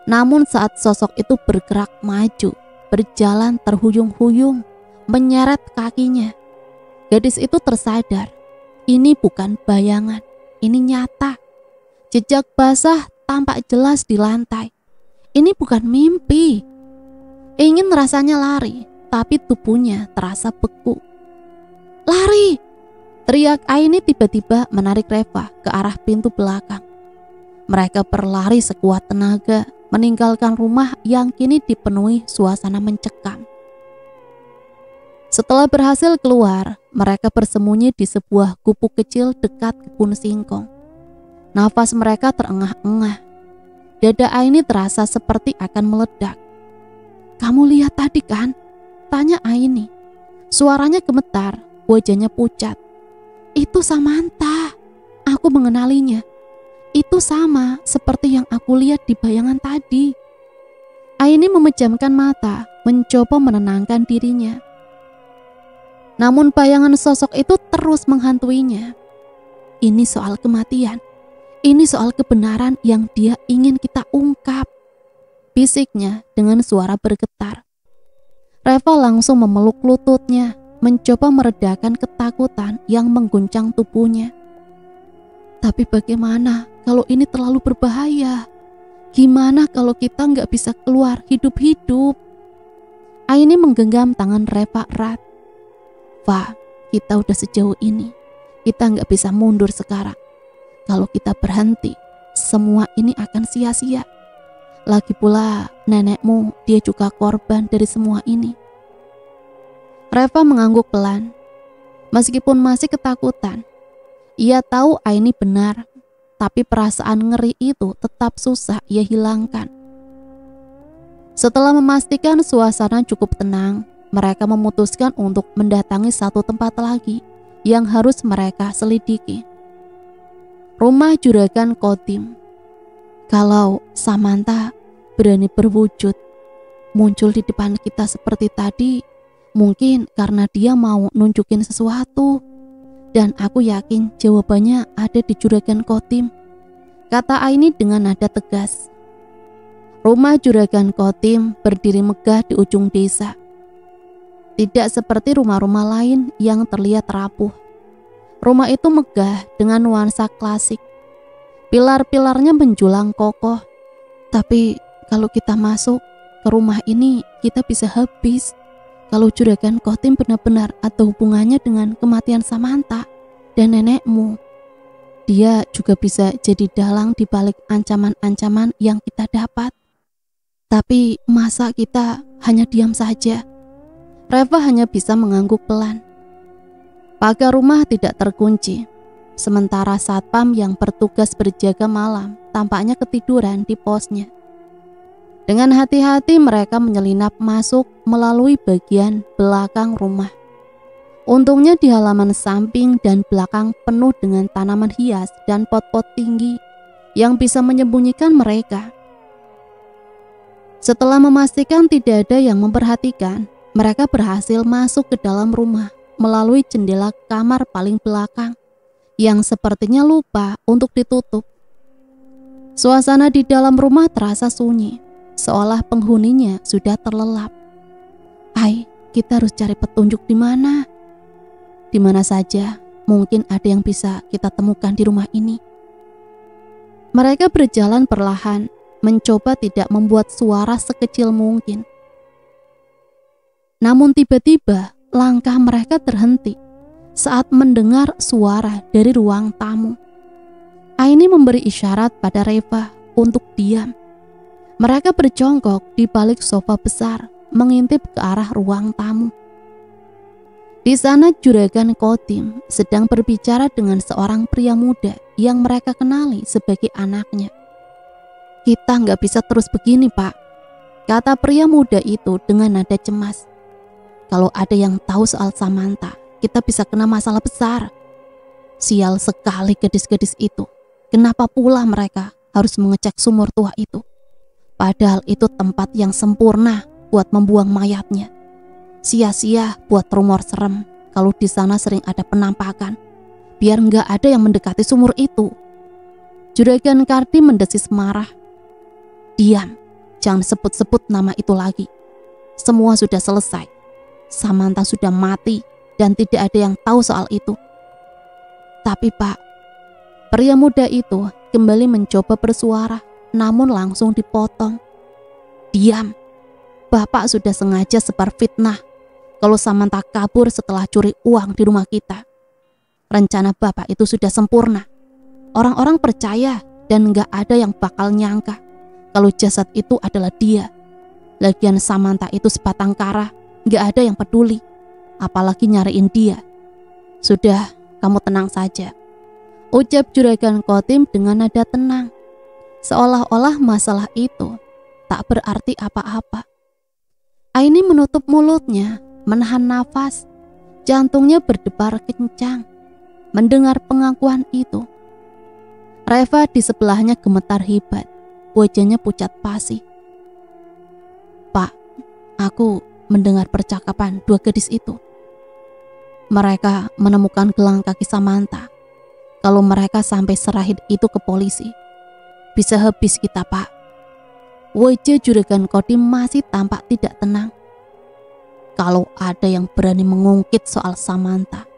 Namun saat sosok itu bergerak maju, berjalan terhuyung-huyung, menyeret kakinya, gadis itu tersadar. Ini bukan bayangan, ini nyata. Jejak basah tampak jelas di lantai. Ini bukan mimpi. Ingin rasanya lari, tapi tubuhnya terasa beku. Lari! Teriak Aini tiba-tiba menarik Reva ke arah pintu belakang. Mereka berlari sekuat tenaga, meninggalkan rumah yang kini dipenuhi suasana mencekam. Setelah berhasil keluar, mereka bersembunyi di sebuah gubuk kecil dekat kebun singkong. Nafas mereka terengah-engah. Dada Aini terasa seperti akan meledak. Kamu lihat tadi kan? Tanya Aini. Suaranya gemetar, wajahnya pucat. Itu Samantha. Aku mengenalinya. Itu sama seperti yang aku lihat di bayangan tadi. Aini memejamkan mata, mencoba menenangkan dirinya. Namun bayangan sosok itu terus menghantuinya. Ini soal kematian. Ini soal kebenaran yang dia ingin kita ungkap. Bisiknya dengan suara bergetar. Reva langsung memeluk lututnya, mencoba meredakan ketakutan yang mengguncang tubuhnya. Tapi bagaimana kalau ini terlalu berbahaya? Gimana kalau kita nggak bisa keluar hidup-hidup? Aini menggenggam tangan Reva erat. Fa, kita udah sejauh ini. Kita nggak bisa mundur sekarang. Kalau kita berhenti, semua ini akan sia-sia. Lagi pula nenekmu, dia juga korban dari semua ini. Reva mengangguk pelan. Meskipun masih ketakutan, ia tahu Aini benar, tapi perasaan ngeri itu tetap susah ia hilangkan. Setelah memastikan suasana cukup tenang, mereka memutuskan untuk mendatangi satu tempat lagi yang harus mereka selidiki. Rumah Juragan Kotim. Kalau Samantha berani berwujud, muncul di depan kita seperti tadi, mungkin karena dia mau nunjukin sesuatu. Dan aku yakin jawabannya ada di Juragan Kotim, kata Aini dengan nada tegas. Rumah Juragan Kotim berdiri megah di ujung desa. Tidak seperti rumah-rumah lain yang terlihat rapuh. Rumah itu megah dengan nuansa klasik. Pilar-pilarnya menjulang kokoh. Tapi kalau kita masuk ke rumah ini, kita bisa habis. Kalau Juragan Kotim benar-benar ada hubungannya dengan kematian Samantha dan nenekmu, dia juga bisa jadi dalang di balik ancaman-ancaman yang kita dapat. Tapi masa kita hanya diam saja? Reva hanya bisa mengangguk pelan. Pagar rumah tidak terkunci, sementara satpam yang bertugas berjaga malam tampaknya ketiduran di posnya. Dengan hati-hati mereka menyelinap masuk melalui bagian belakang rumah. Untungnya di halaman samping dan belakang penuh dengan tanaman hias dan pot-pot tinggi yang bisa menyembunyikan mereka. Setelah memastikan tidak ada yang memperhatikan, mereka berhasil masuk ke dalam rumah melalui jendela kamar paling belakang yang sepertinya lupa untuk ditutup. Suasana di dalam rumah terasa sunyi, seolah penghuninya sudah terlelap. Hai, kita harus cari petunjuk di mana? Di mana saja mungkin ada yang bisa kita temukan di rumah ini. Mereka berjalan perlahan, mencoba tidak membuat suara sekecil mungkin. Namun tiba-tiba langkah mereka terhenti saat mendengar suara dari ruang tamu. Aini memberi isyarat pada Reva untuk diam. Mereka berjongkok di balik sofa besar, mengintip ke arah ruang tamu. Di sana Juragan Kotim sedang berbicara dengan seorang pria muda yang mereka kenali sebagai anaknya. Kita nggak bisa terus begini, Pak, kata pria muda itu dengan nada cemas. Kalau ada yang tahu soal Samantha, kita bisa kena masalah besar. Sial sekali gadis-gadis itu. Kenapa pula mereka harus mengecek sumur tua itu? Padahal itu tempat yang sempurna buat membuang mayatnya. Sia-sia buat rumor serem kalau di sana sering ada penampakan. Biar nggak ada yang mendekati sumur itu. Juragan Kardi mendesis marah. Diam, jangan sebut-sebut nama itu lagi. Semua sudah selesai. Samantha sudah mati dan tidak ada yang tahu soal itu. Tapi Pak, pria muda itu kembali mencoba bersuara, namun langsung dipotong. Diam, Bapak sudah sengaja sebar fitnah kalau Samantha kabur setelah curi uang di rumah kita. Rencana Bapak itu sudah sempurna. Orang-orang percaya dan gak ada yang bakal nyangka kalau jasad itu adalah dia. Lagian Samantha itu sebatang kara, gak ada yang peduli, apalagi nyariin dia. Sudah, kamu tenang saja, ucap Juragan Kotim dengan nada tenang, seolah-olah masalah itu tak berarti apa-apa. Aini menutup mulutnya, menahan nafas, jantungnya berdebar kencang mendengar pengakuan itu. Reva di sebelahnya gemetar hebat, wajahnya pucat pasi. Pak, aku mendengar percakapan dua gadis itu. Mereka menemukan gelang kaki Samantha. Kalau mereka sampai serahin itu ke polisi, bisa habis kita, Pak. Wajah Juragan Kodim masih tampak tidak tenang. Kalau ada yang berani mengungkit soal Samantha,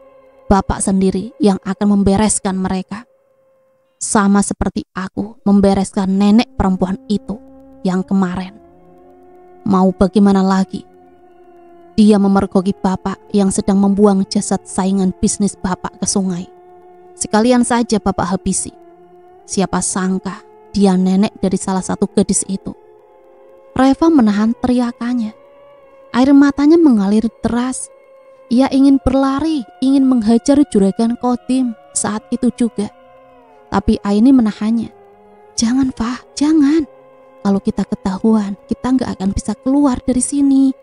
Bapak sendiri yang akan membereskan mereka. Sama seperti aku membereskan nenek perempuan itu yang kemarin. Mau bagaimana lagi? Dia memergoki Bapak yang sedang membuang jasad saingan bisnis Bapak ke sungai. Sekalian saja Bapak habisi. Siapa sangka dia nenek dari salah satu gadis itu. Reva menahan teriakannya. Air matanya mengalir deras. Ia ingin berlari, ingin menghajar Juragan Kodim saat itu juga. Tapi Aini menahannya. Jangan, Fah, jangan. Kalau kita ketahuan, kita nggak akan bisa keluar dari sini.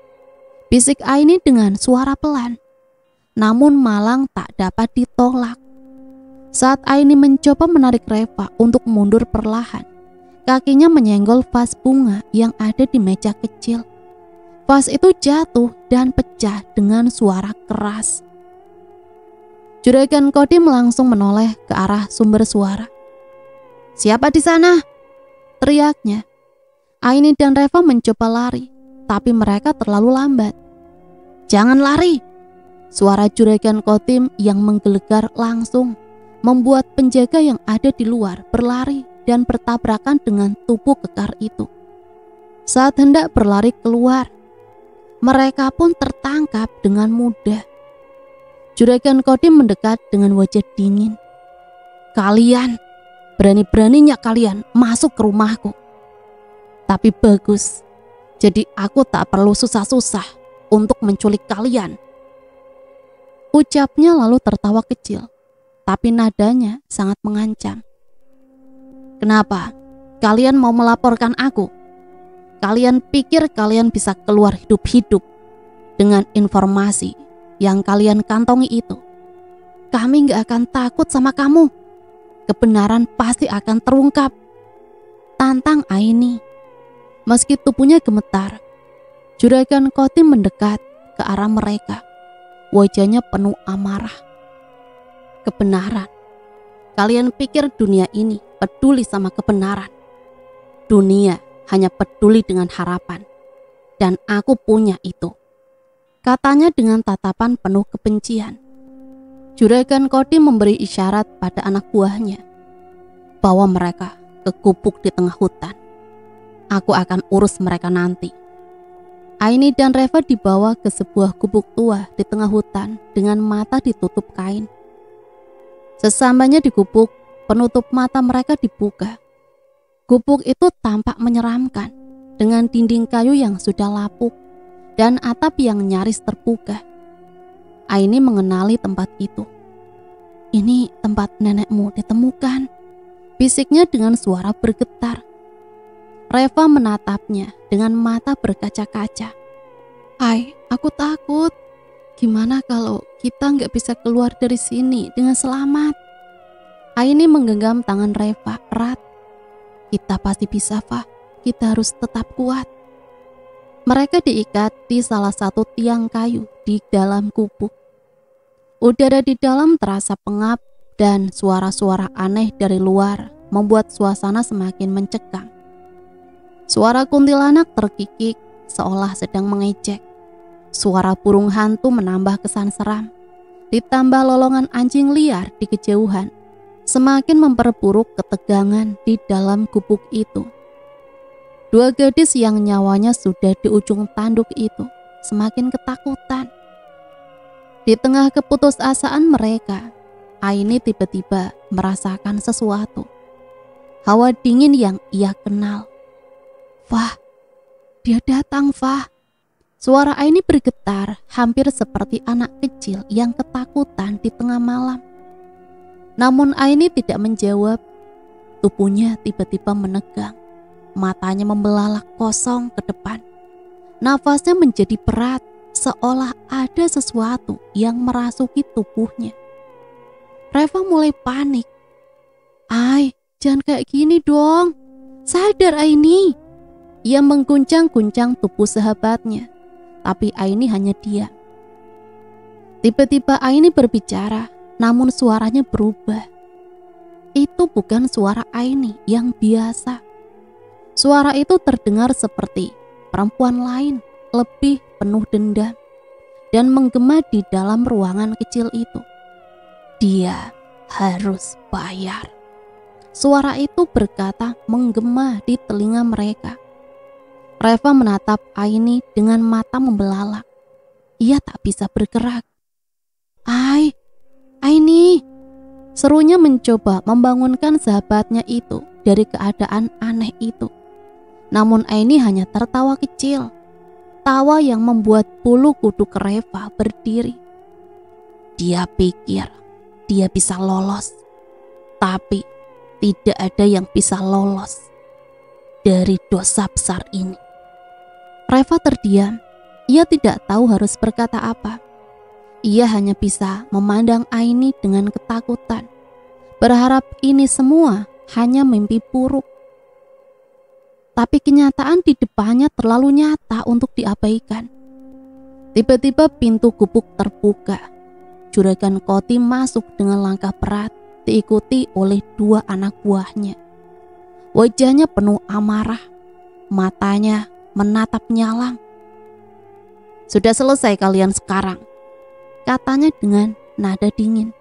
bisik Aini dengan suara pelan. Namun malang tak dapat ditolak. Saat Aini mencoba menarik Reva untuk mundur perlahan, kakinya menyenggol vas bunga yang ada di meja kecil. Vas itu jatuh dan pecah dengan suara keras. Juragan Kodim langsung menoleh ke arah sumber suara. "Siapa di sana?" teriaknya. Aini dan Reva mencoba lari, tapi mereka terlalu lambat. "Jangan lari!" Suara Juragan Kodim yang menggelegar langsung membuat penjaga yang ada di luar berlari dan bertabrakan dengan tubuh kekar itu. Saat hendak berlari keluar, mereka pun tertangkap dengan mudah. Juragan Kodim mendekat dengan wajah dingin. "Kalian, berani-beraninya kalian masuk ke rumahku. Tapi bagus, jadi aku tak perlu susah-susah untuk menculik kalian." Ucapnya lalu tertawa kecil, tapi nadanya sangat mengancam. "Kenapa? Kalian mau melaporkan aku? Kalian pikir kalian bisa keluar hidup-hidup dengan informasi yang kalian kantongi itu? Kami gak akan takut sama kamu. Kebenaran pasti akan terungkap," tantang Aini. Meski tubuhnya gemetar, Juragan Kodim mendekat ke arah mereka. Wajahnya penuh amarah. "Kebenaran? Kalian pikir dunia ini peduli sama kebenaran? Dunia hanya peduli dengan harapan. Dan aku punya itu," katanya dengan tatapan penuh kebencian. Juragan Kodim memberi isyarat pada anak buahnya, "Bawa mereka ke gubuk di tengah hutan. Aku akan urus mereka nanti." Aini dan Reva dibawa ke sebuah gubuk tua di tengah hutan dengan mata ditutup kain. Sesamanya di gubuk, penutup mata mereka dibuka. Gubuk itu tampak menyeramkan dengan dinding kayu yang sudah lapuk dan atap yang nyaris terbuka. Aini mengenali tempat itu. "Ini tempat nenekmu ditemukan," bisiknya dengan suara bergetar. Reva menatapnya dengan mata berkaca-kaca. "Hai, aku takut. Gimana kalau kita nggak bisa keluar dari sini dengan selamat?" Aini menggenggam tangan Reva erat. "Kita pasti bisa, Fa. Kita harus tetap kuat." Mereka diikat di salah satu tiang kayu di dalam gubuk. Udara di dalam terasa pengap dan suara-suara aneh dari luar membuat suasana semakin mencekam. Suara kuntilanak terkikik seolah sedang mengejek. Suara burung hantu menambah kesan seram. Ditambah lolongan anjing liar di kejauhan semakin memperburuk ketegangan di dalam gubuk itu. Dua gadis yang nyawanya sudah di ujung tanduk itu semakin ketakutan. Di tengah keputusasaan mereka, Aini tiba-tiba merasakan sesuatu. Hawa dingin yang ia kenal. "Fah, dia datang, Fah." Suara Aini bergetar hampir seperti anak kecil yang ketakutan di tengah malam. Namun Aini tidak menjawab. Tubuhnya tiba-tiba menegang. Matanya membelalak kosong ke depan. Nafasnya menjadi berat seolah ada sesuatu yang merasuki tubuhnya. Reva mulai panik. "Ai, jangan kayak gini dong. Sadar, Aini." Ia mengguncang-guncang tubuh sahabatnya, tapi Aini hanya diam. Tiba-tiba Aini berbicara, namun suaranya berubah. Itu bukan suara Aini yang biasa. Suara itu terdengar seperti perempuan lain, lebih penuh dendam, dan menggema di dalam ruangan kecil itu. "Dia harus bayar." Suara itu berkata menggema di telinga mereka. Reva menatap Aini dengan mata membelalak. Ia tak bisa bergerak. Aini!" Serunya mencoba membangunkan sahabatnya itu dari keadaan aneh itu. Namun Aini hanya tertawa kecil. Tawa yang membuat bulu kuduk Reva berdiri. Dia pikir dia bisa lolos. Tapi tidak ada yang bisa lolos dari dosa besar ini. Reva terdiam. Ia tidak tahu harus berkata apa. Ia hanya bisa memandang Aini dengan ketakutan, berharap ini semua hanya mimpi buruk. Tapi kenyataan di depannya terlalu nyata untuk diabaikan. Tiba-tiba pintu gubuk terbuka. Juragan Kodim masuk dengan langkah berat, diikuti oleh 2 anak buahnya. Wajahnya penuh amarah, matanya menatap nyalang. "Sudah selesai kalian sekarang," katanya dengan nada dingin.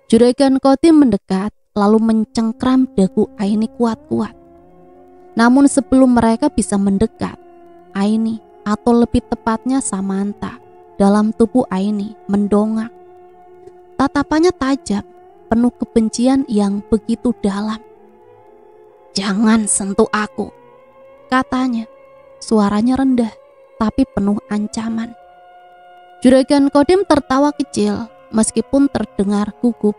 Juragan Kodim mendekat lalu mencengkram dagu Aini kuat-kuat. Namun sebelum mereka bisa mendekat, Aini, atau lebih tepatnya Samantha, dalam tubuh Aini mendongak. Tatapannya tajam, penuh kebencian yang begitu dalam. "Jangan sentuh aku," katanya. Suaranya rendah, tapi penuh ancaman. Juragan Kodim tertawa kecil, meskipun terdengar gugup.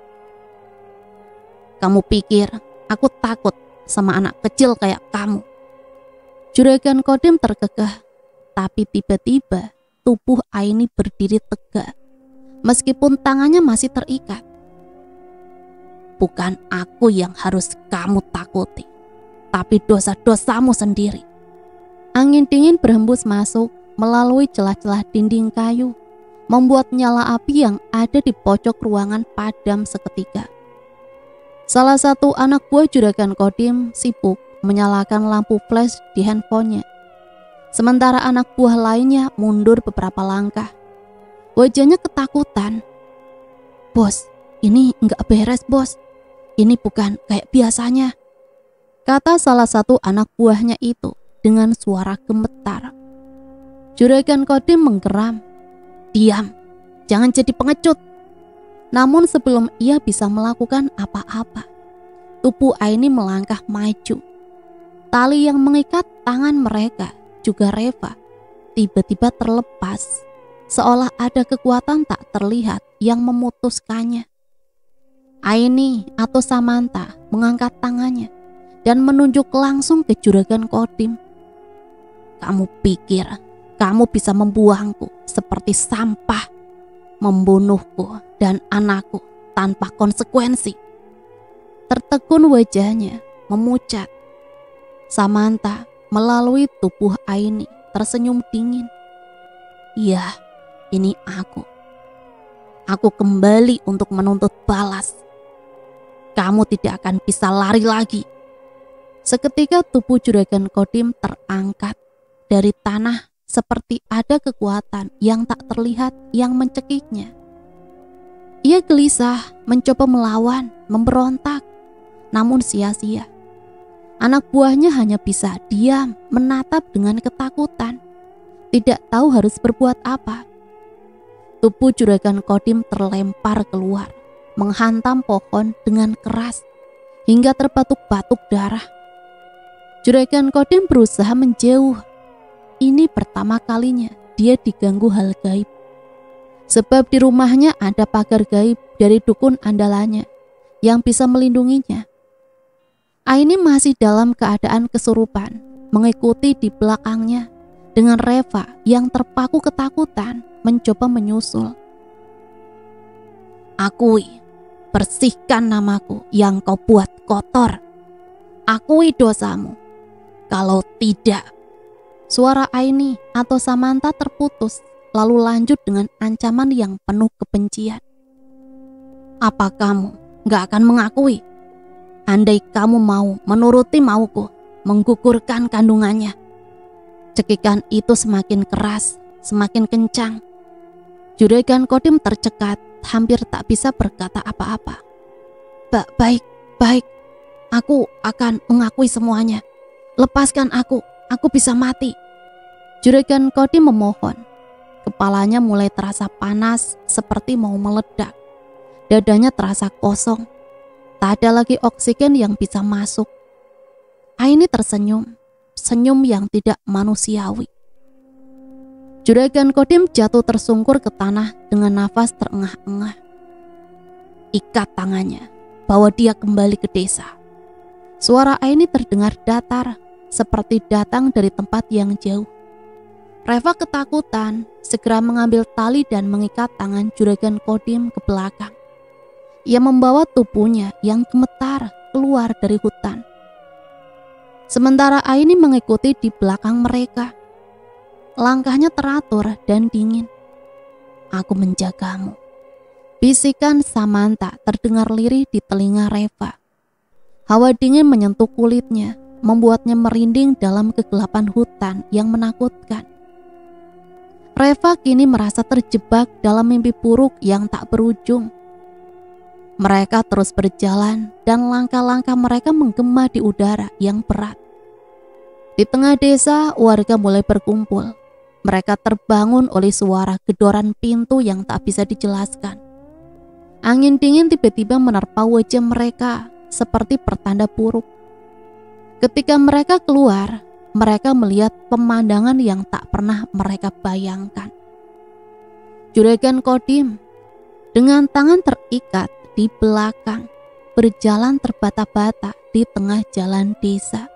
"Kamu pikir aku takut sama anak kecil kayak kamu?" Juragan Kodim terkekeh, tapi tiba-tiba tubuh Aini berdiri tegak, meskipun tangannya masih terikat. "Bukan aku yang harus kamu takuti, tapi dosa-dosamu sendiri." Angin dingin berhembus masuk melalui celah-celah dinding kayu, membuat nyala api yang ada di pojok ruangan padam seketika. Salah satu anak buah Juragan Kodim sibuk menyalakan lampu flash di handphonenya, sementara anak buah lainnya mundur beberapa langkah. Wajahnya ketakutan. "Bos, ini nggak beres bos. Ini bukan kayak biasanya," kata salah satu anak buahnya itu dengan suara gemetar. Juragan Kodim menggeram. "Diam, jangan jadi pengecut." Namun sebelum ia bisa melakukan apa-apa, tubuh Aini melangkah maju. Tali yang mengikat tangan mereka, juga Reva, tiba-tiba terlepas, seolah ada kekuatan tak terlihat yang memutuskannya. Aini atau Samantha mengangkat tangannya dan menunjuk langsung ke Juragan Kodim. "Kamu pikir kamu bisa membuangku seperti sampah, membunuhku dan anakku tanpa konsekuensi?" Tertekun wajahnya, memucat. Samantha melalui tubuh Aini tersenyum dingin. "Ya, ini aku. Aku kembali untuk menuntut balas. Kamu tidak akan bisa lari lagi." Seketika tubuh Juragan Kodim terangkat dari tanah, seperti ada kekuatan yang tak terlihat yang mencekiknya. Ia gelisah, mencoba melawan, memberontak, namun sia-sia. Anak buahnya hanya bisa diam, menatap dengan ketakutan, tidak tahu harus berbuat apa. Tubuh Juragan Kodim terlempar keluar, menghantam pohon dengan keras, hingga terbatuk-batuk darah. Juragan Kodim berusaha menjauh. Ini pertama kalinya dia diganggu hal gaib. Sebab di rumahnya ada pagar gaib dari dukun andalannya yang bisa melindunginya. Aini masih dalam keadaan kesurupan, mengikuti di belakangnya dengan Reva yang terpaku ketakutan mencoba menyusul. "Akui, bersihkan namaku yang kau buat kotor. Akui dosamu. Kalau tidak..." Suara Aini atau Samantha terputus, lalu lanjut dengan ancaman yang penuh kebencian. "Apa kamu gak akan mengakui? Andai kamu mau menuruti mauku, menggugurkan kandungannya." Cekikan itu semakin keras, semakin kencang. Juragan Kodim tercekat, hampir tak bisa berkata apa-apa. Baik, aku akan mengakui semuanya. Lepaskan aku bisa mati." Juragan Kodim memohon. Kepalanya mulai terasa panas, seperti mau meledak. Dadanya terasa kosong. Tak ada lagi oksigen yang bisa masuk. Aini tersenyum, senyum yang tidak manusiawi. Juragan Kodim jatuh tersungkur ke tanah dengan nafas terengah-engah. Ikat tangannya, bawa dia kembali ke desa. Suara Aini terdengar datar, seperti datang dari tempat yang jauh. Reva ketakutan, segera mengambil tali dan mengikat tangan Juragan Kodim ke belakang. Ia membawa tubuhnya yang gemetar keluar dari hutan. Sementara Aini mengikuti di belakang mereka. Langkahnya teratur dan dingin. "Aku menjagamu," bisikan Samantha terdengar lirih di telinga Reva. Hawa dingin menyentuh kulitnya, membuatnya merinding dalam kegelapan hutan yang menakutkan. Reva kini merasa terjebak dalam mimpi buruk yang tak berujung. Mereka terus berjalan dan langkah-langkah mereka menggema di udara yang berat. Di tengah desa, warga mulai berkumpul. Mereka terbangun oleh suara gedoran pintu yang tak bisa dijelaskan. Angin dingin tiba-tiba menerpa wajah mereka seperti pertanda buruk. Ketika mereka keluar, mereka melihat pemandangan yang tak pernah mereka bayangkan. Juragan Kodim dengan tangan terikat di belakang berjalan terbata-bata di tengah jalan desa.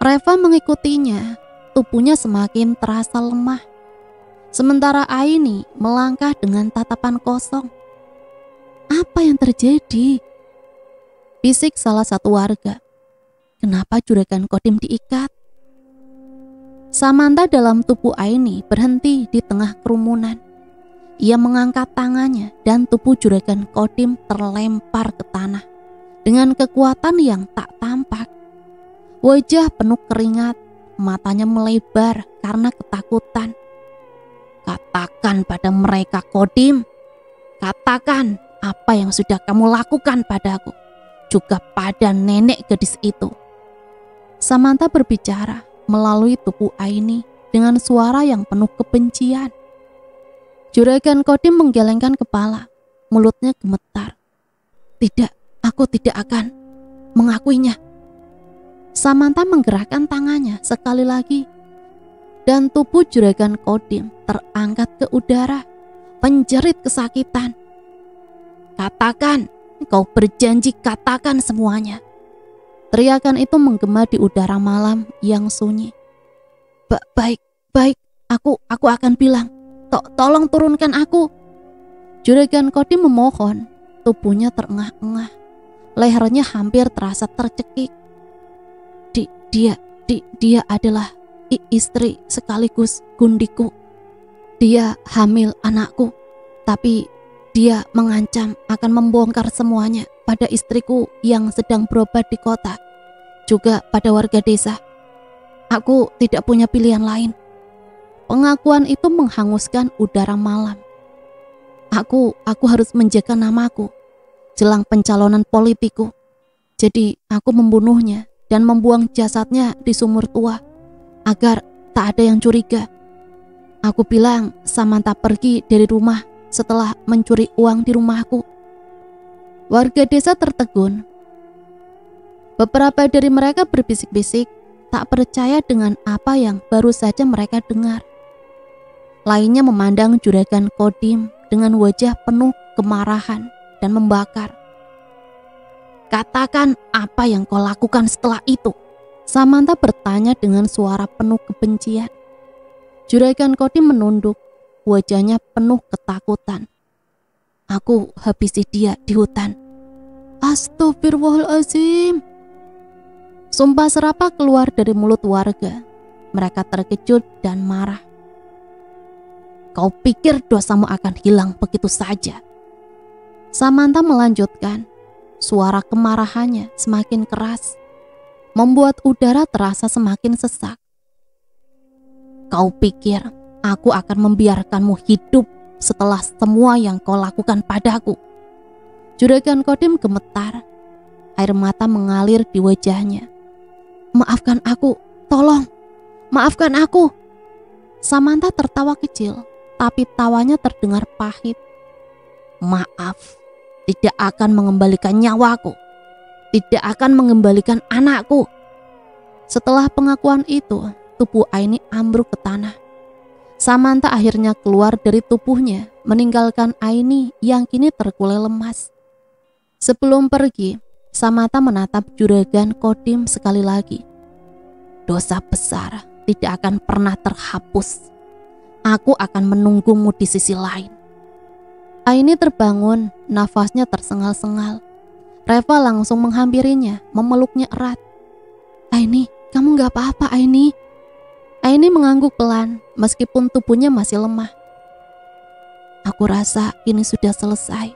Reva mengikutinya, tubuhnya semakin terasa lemah. Sementara Aini melangkah dengan tatapan kosong. "Apa yang terjadi?" bisik salah satu warga. "Kenapa Juragan Kodim diikat?" Samantha dalam tubuh Aini berhenti di tengah kerumunan. Ia mengangkat tangannya dan tubuh Juragan Kodim terlempar ke tanah dengan kekuatan yang tak tampak. Wajah penuh keringat, matanya melebar karena ketakutan. "Katakan pada mereka, Kodim. Katakan apa yang sudah kamu lakukan padaku, juga pada nenek gadis itu." Samantha berbicara melalui tubuh Aini dengan suara yang penuh kebencian. Juragan Kodim menggelengkan kepala, mulutnya gemetar. "Tidak, aku tidak akan mengakuinya." Samantha menggerakkan tangannya sekali lagi, dan tubuh Juragan Kodim terangkat ke udara, menjerit kesakitan. "Katakan, kau berjanji, katakan semuanya." Teriakan itu menggema di udara malam yang sunyi. Baik, aku akan bilang. Tolong turunkan aku." Juragan Kodim memohon. Tubuhnya terengah-engah, lehernya hampir terasa tercekik. Dia adalah istri sekaligus gundiku. Dia hamil anakku, tapi dia mengancam akan membongkar semuanya pada istriku yang sedang berobat di kota, juga pada warga desa. Aku tidak punya pilihan lain. Pengakuan itu menghanguskan udara malam. Aku harus menjaga namaku jelang pencalonan politikku. Jadi aku membunuhnya dan membuang jasadnya di sumur tua agar tak ada yang curiga. Aku bilang Samantha pergi dari rumah setelah mencuri uang di rumahku. Warga desa tertegun. Beberapa dari mereka berbisik-bisik, tak percaya dengan apa yang baru saja mereka dengar. Lainnya memandang Juragan Kodim dengan wajah penuh kemarahan dan membakar. "Katakan apa yang kau lakukan setelah itu?" Samantha bertanya dengan suara penuh kebencian. Juragan Kodim menunduk, wajahnya penuh ketakutan. "Aku habisi dia di hutan." "Astagfirullahaladzim." Sumpah serapah keluar dari mulut warga. Mereka terkejut dan marah. "Kau pikir dosamu akan hilang begitu saja?" Samantha melanjutkan. Suara kemarahannya semakin keras, membuat udara terasa semakin sesak. "Kau pikir aku akan membiarkanmu hidup setelah semua yang kau lakukan padaku?" Juragan Kodim gemetar. Air mata mengalir di wajahnya. "Maafkan aku, tolong, maafkan aku." Samantha tertawa kecil, tapi tawanya terdengar pahit. "Maaf, tidak akan mengembalikan nyawaku, tidak akan mengembalikan anakku." Setelah pengakuan itu, tubuh Aini ambruk ke tanah. Samantha akhirnya keluar dari tubuhnya, meninggalkan Aini yang kini terkulai lemas. Sebelum pergi, Samantha menatap Juragan Kodim sekali lagi. "Dosa besar tidak akan pernah terhapus. Aku akan menunggumu di sisi lain. Aini terbangun, nafasnya tersengal-sengal. Reva langsung menghampirinya, memeluknya erat. Aini, kamu gak apa-apa Aini. Aini mengangguk pelan, meskipun tubuhnya masih lemah. Aku rasa ini sudah selesai.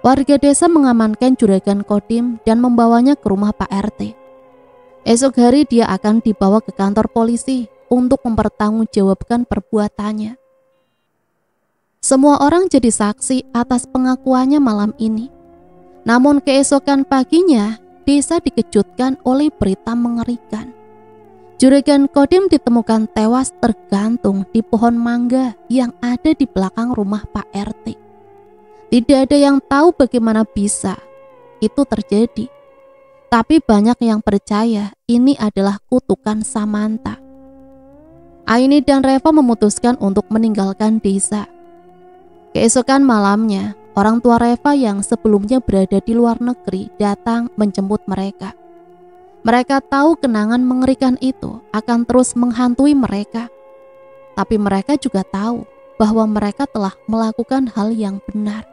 Warga desa mengamankan Juragan Kodim dan membawanya ke rumah Pak RT. Esok hari dia akan dibawa ke kantor polisi untuk mempertanggungjawabkan perbuatannya. Semua orang jadi saksi atas pengakuannya malam ini. Namun keesokan paginya, desa dikejutkan oleh berita mengerikan. Juragan Kodim ditemukan tewas tergantung di pohon mangga yang ada di belakang rumah Pak RT. Tidak ada yang tahu bagaimana bisa itu terjadi. Tapi banyak yang percaya ini adalah kutukan Samantha. Aini dan Reva memutuskan untuk meninggalkan desa. Keesokan malamnya, orang tua Reva yang sebelumnya berada di luar negeri datang menjemput mereka. Mereka tahu kenangan mengerikan itu akan terus menghantui mereka. Tapi mereka juga tahu bahwa mereka telah melakukan hal yang benar.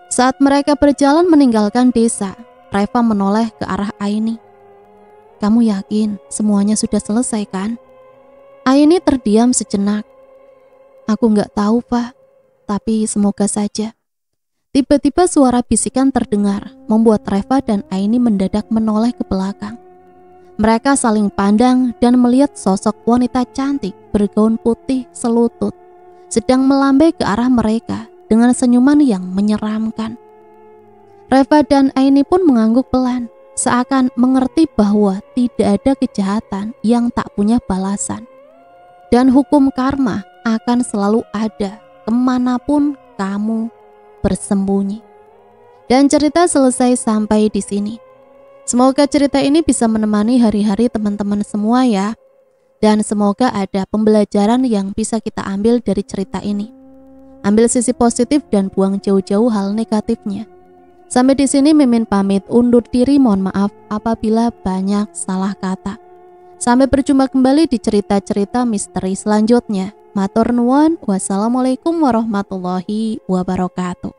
Saat mereka berjalan meninggalkan desa, Reva menoleh ke arah Aini. Kamu yakin semuanya sudah selesai kan? Aini terdiam sejenak. Aku nggak tahu, Pak. Tapi semoga saja. Tiba-tiba suara bisikan terdengar, membuat Reva dan Aini mendadak menoleh ke belakang. Mereka saling pandang dan melihat sosok wanita cantik bergaun putih selutut, sedang melambai ke arah mereka dengan senyuman yang menyeramkan. Reva dan Aini pun mengangguk pelan, seakan mengerti bahwa tidak ada kejahatan yang tak punya balasan. Dan hukum karma akan selalu ada kemanapun kamu bersembunyi. Dan cerita selesai sampai di sini. Semoga cerita ini bisa menemani hari-hari teman-teman semua ya. Dan semoga ada pembelajaran yang bisa kita ambil dari cerita ini. Ambil sisi positif dan buang jauh-jauh hal negatifnya. Sampai di sini Mimin pamit undur diri, mohon maaf apabila banyak salah kata. Sampai berjumpa kembali di cerita-cerita misteri selanjutnya. Matur nuwun, wassalamualaikum warahmatullahi wabarakatuh.